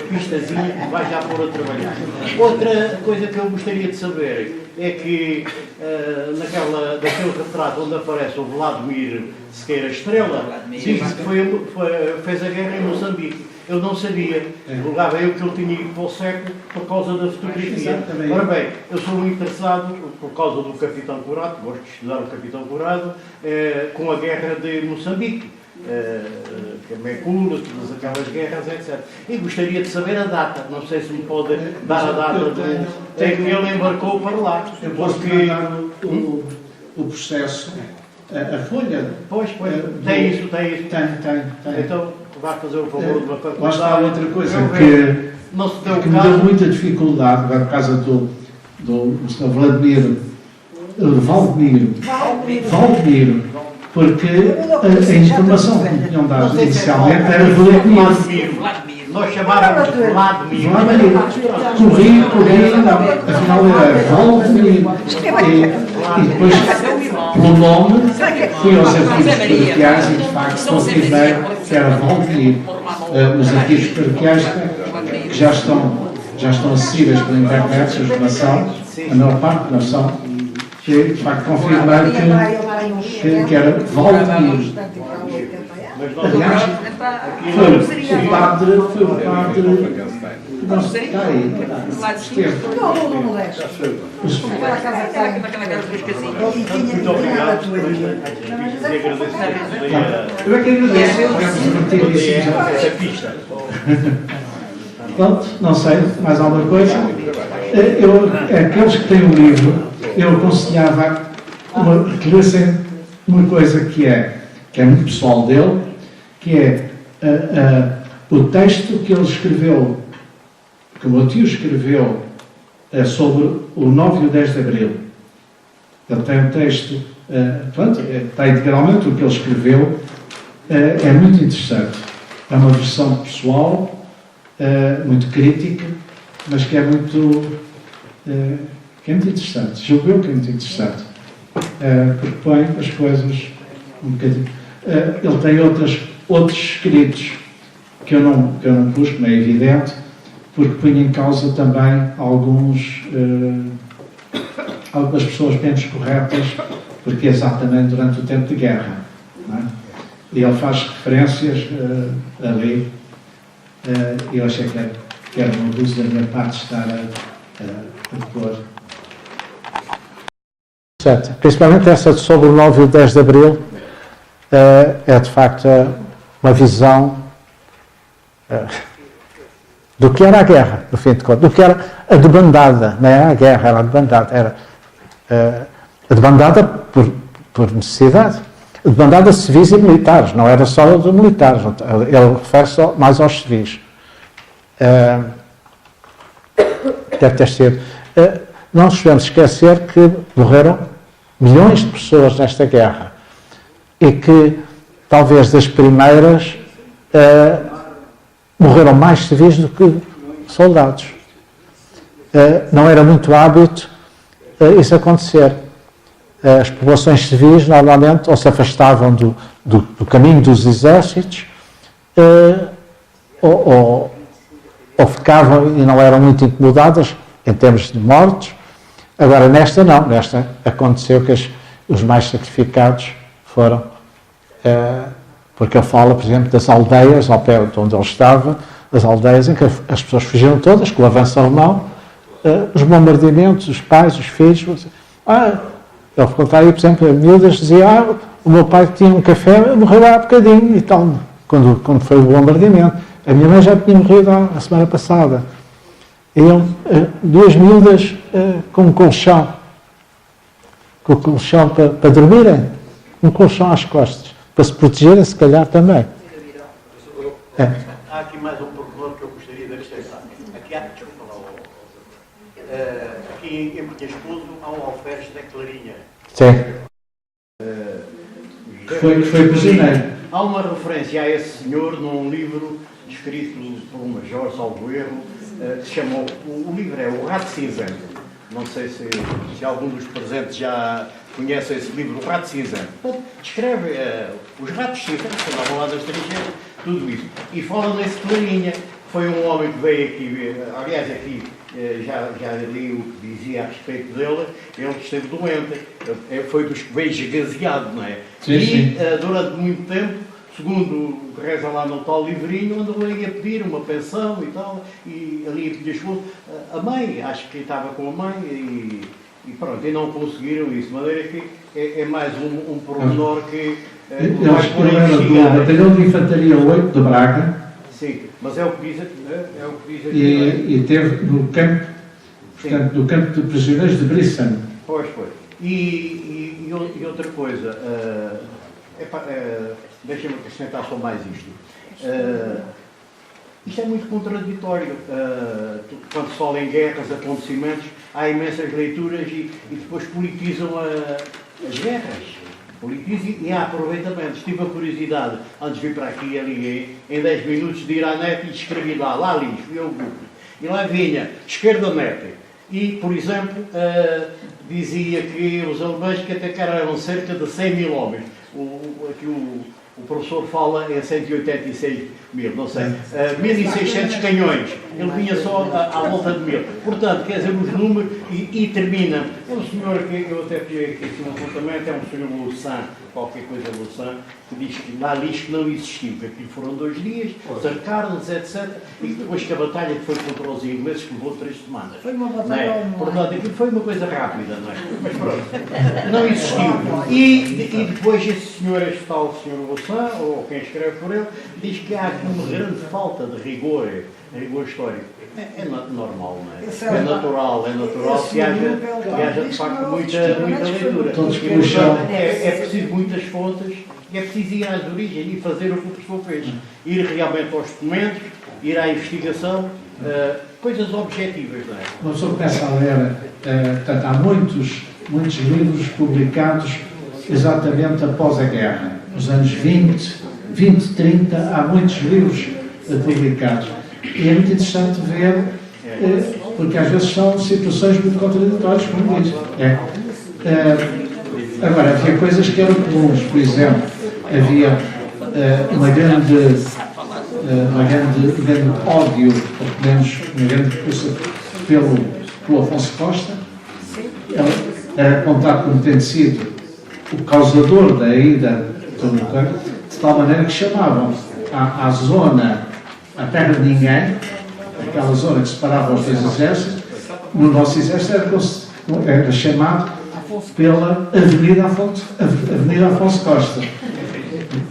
pistazinha que vai já pôr a trabalhar. Outra coisa que eu gostaria de saber é que daquele retrato onde aparece o Vladimir Sequeira Estrela, diz que fez a guerra em Moçambique. Eu não sabia, julgava eu que ele tinha ido para o século por causa da fotografia. Ora bem, eu sou muito interessado, por causa do Capitão Curado, gosto de estudar o Capitão Curado, com a guerra de Moçambique, Camecula, todas aquelas guerras, etc. E gostaria de saber a data, não sei se me pode dar a data que ele embarcou para lá. Eu posso dar o processo, a folha. Pois, tem isso. Tem. Então, vai fazer o favor de uma faculdade. Lá está outra coisa que me deu muita dificuldade, por causa do Sr. Valdemiro, porque a informação que me tinham dado inicialmente era Vladimir. Nós chamávamos de Vladimir. Corri, não, afinal era Valdemir. E depois, pelo nome, fui aos arquivos paroquiais e, de facto, confirmei que era Valdemir. Os arquivos paroquiais que já estão acessíveis pela internet, os nação, a maior parte não são, que, de facto, confirmei que era Valdemir. Aliás, foi o padre, não sei, está aí, esteve. Muito obrigado. Eu é que agradeço essa pista. Pronto, não sei, mais alguma coisa? Aqueles que têm o livro, eu aconselhava que lessem uma coisa que é muito pessoal dele, que é o texto que ele escreveu, que o meu tio escreveu sobre o 9 e o 10 de Abril. Ele tem um texto, está integralmente o que ele escreveu, é muito interessante. É uma versão pessoal, muito crítica, mas que é muito interessante. Julgo eu que é muito interessante. Porque põe as coisas um bocadinho. Ele tem outros escritos que eu não pus, como é evidente, porque põe em causa também alguns algumas pessoas menos corretas, porque é exatamente durante o tempo de guerra. Não é? E ele faz referências ali, e eu achei que era um abuso da minha parte estar a pôr. Principalmente essa sobre o 9 e o 10 de Abril, é de facto uma visão do que era a guerra, no fim de contas, do que era a debandada, não era a guerra, era a debandada, era a debandada por necessidade, a debandada de civis e militares, não era só de militares, ele refere-se mais aos civis. Deve ter sido. Não nos devemos esquecer que morreram milhões de pessoas nesta guerra e que, talvez das primeiras, morreram mais civis do que soldados. Não era muito hábito isso acontecer. As populações civis, normalmente, ou se afastavam do caminho dos exércitos, ou ficavam e não eram muito incomodadas em termos de mortos. Agora, nesta não. Nesta aconteceu que os mais sacrificados foram... porque ele fala, por exemplo, das aldeias, ao pé de onde ele estava, as aldeias em que as pessoas fugiram todas, com o avanço alemão, os bombardeamentos, os pais, os filhos... ele contava aí, por exemplo, a miúdas dizia, o meu pai tinha um café, morreu há bocadinho e tal, quando foi o bombardeamento. A minha mãe já tinha morrido a semana passada. E duas miúdas com um colchão, para dormirem, um colchão às costas, para se protegerem, se calhar, também. Há aqui mais um pormenor que eu gostaria de acrescentar. Aqui em Penhascuso há um alferes da Clarinha. Sim. Que foi prisioneiro. Há uma referência a esse senhor num livro escrito por um major, salvo erro, que se chamou, o livro é O Rato Cinzento. Não sei se algum dos presentes já conhece esse livro, O Rato Cinzento. Descreve os ratos cinzentos que andavam lá das trincheiras, tudo isso. E fala nesse Clarinha, foi um homem que veio aqui, aliás, aqui já li o que dizia a respeito dele, ele esteve doente, foi dos que veio esgaseado, não é? Sim, e sim. Durante muito tempo, segundo reza lá no tal livrinho, andou ali a pedir uma pensão e tal, e ali em Penhascuso, a mãe, acho que estava com a mãe, e pronto, e não conseguiram isso, de maneira que é mais um pormenor que Eu acho que ele era do Batalhão de Infantaria 8 de Braga. Sim, mas é o que diz aqui. E teve no campo, portanto, no campo de prisioneiros de Brisson. Pois. E outra coisa, deixa-me acrescentar só mais isto. Isto é muito contraditório. Quando se fala em guerras, acontecimentos, há imensas leituras e depois politizam as guerras. Politizam e há aproveitamentos. Tive a curiosidade, antes de vir para aqui, liguei, em 10 minutos de ir à net e escrevi lá lixo, fui ao Google. E lá vinha, esquerda net. E, por exemplo, dizia que os alemães que atacaram cerca de 100 mil homens. Aqui o professor fala em 186 mil, não sei, 1.600 canhões, ele vinha só à volta de 1.000. Portanto, quer dizer, os números, e termina. É um senhor que eu até peguei aqui um apontamento, é um senhor Louçã, qualquer coisa Louçã, que diz que lá lixo que não existiu, que aquilo foram 2 dias, cercaram-nos, etc. E depois que a batalha que foi contra os ingleses, que levou 3 semanas. Foi uma batalha. Portanto, aquilo foi uma coisa rápida, não é? Mas pronto, não existiu. E depois esse senhor, este tal senhor Louçã, ou quem escreve por ele, diz que há aqui uma grande falta de rigor histórico. É normal, não é? É natural que haja de facto muita leitura. É preciso muitas fontes e é preciso ir às origens e fazer o que o professor fez. Ir realmente aos documentos, ir à investigação, coisas objetivas, não é? O professor começa a ler, portanto, há muitos livros publicados exatamente após a guerra. Nos anos 20, 30, há muitos livros publicados. E é muito interessante ver, porque às vezes são situações muito contraditórias, como diz. Agora, havia coisas que eram comuns. Por exemplo, havia uma grande ódio, ou pelo menos uma grande coisa pelo Afonso Costa. era contado como tendo sido o causador da ida do Luca, de tal maneira que chamavam à zona, a terra de ninguém, aquela zona que separava os dois exércitos, no nosso exército era chamado pela Avenida Afonso Costa.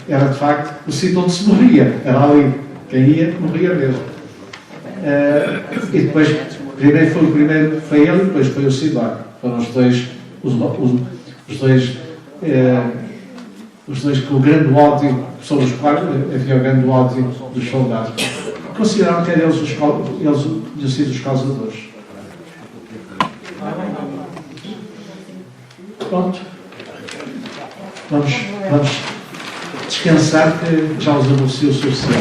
Era de facto o sítio onde se morria, era ali. Quem ia, morria mesmo. E depois, primeiro foi ele e depois foi o Sidónio. Foram os dois com o grande ódio, sobre os quais havia o grande ódio dos soldados. Consideraram que eram eles tinham sido os causadores. Pronto. Vamos descansar, que já os anunciou o suficiente.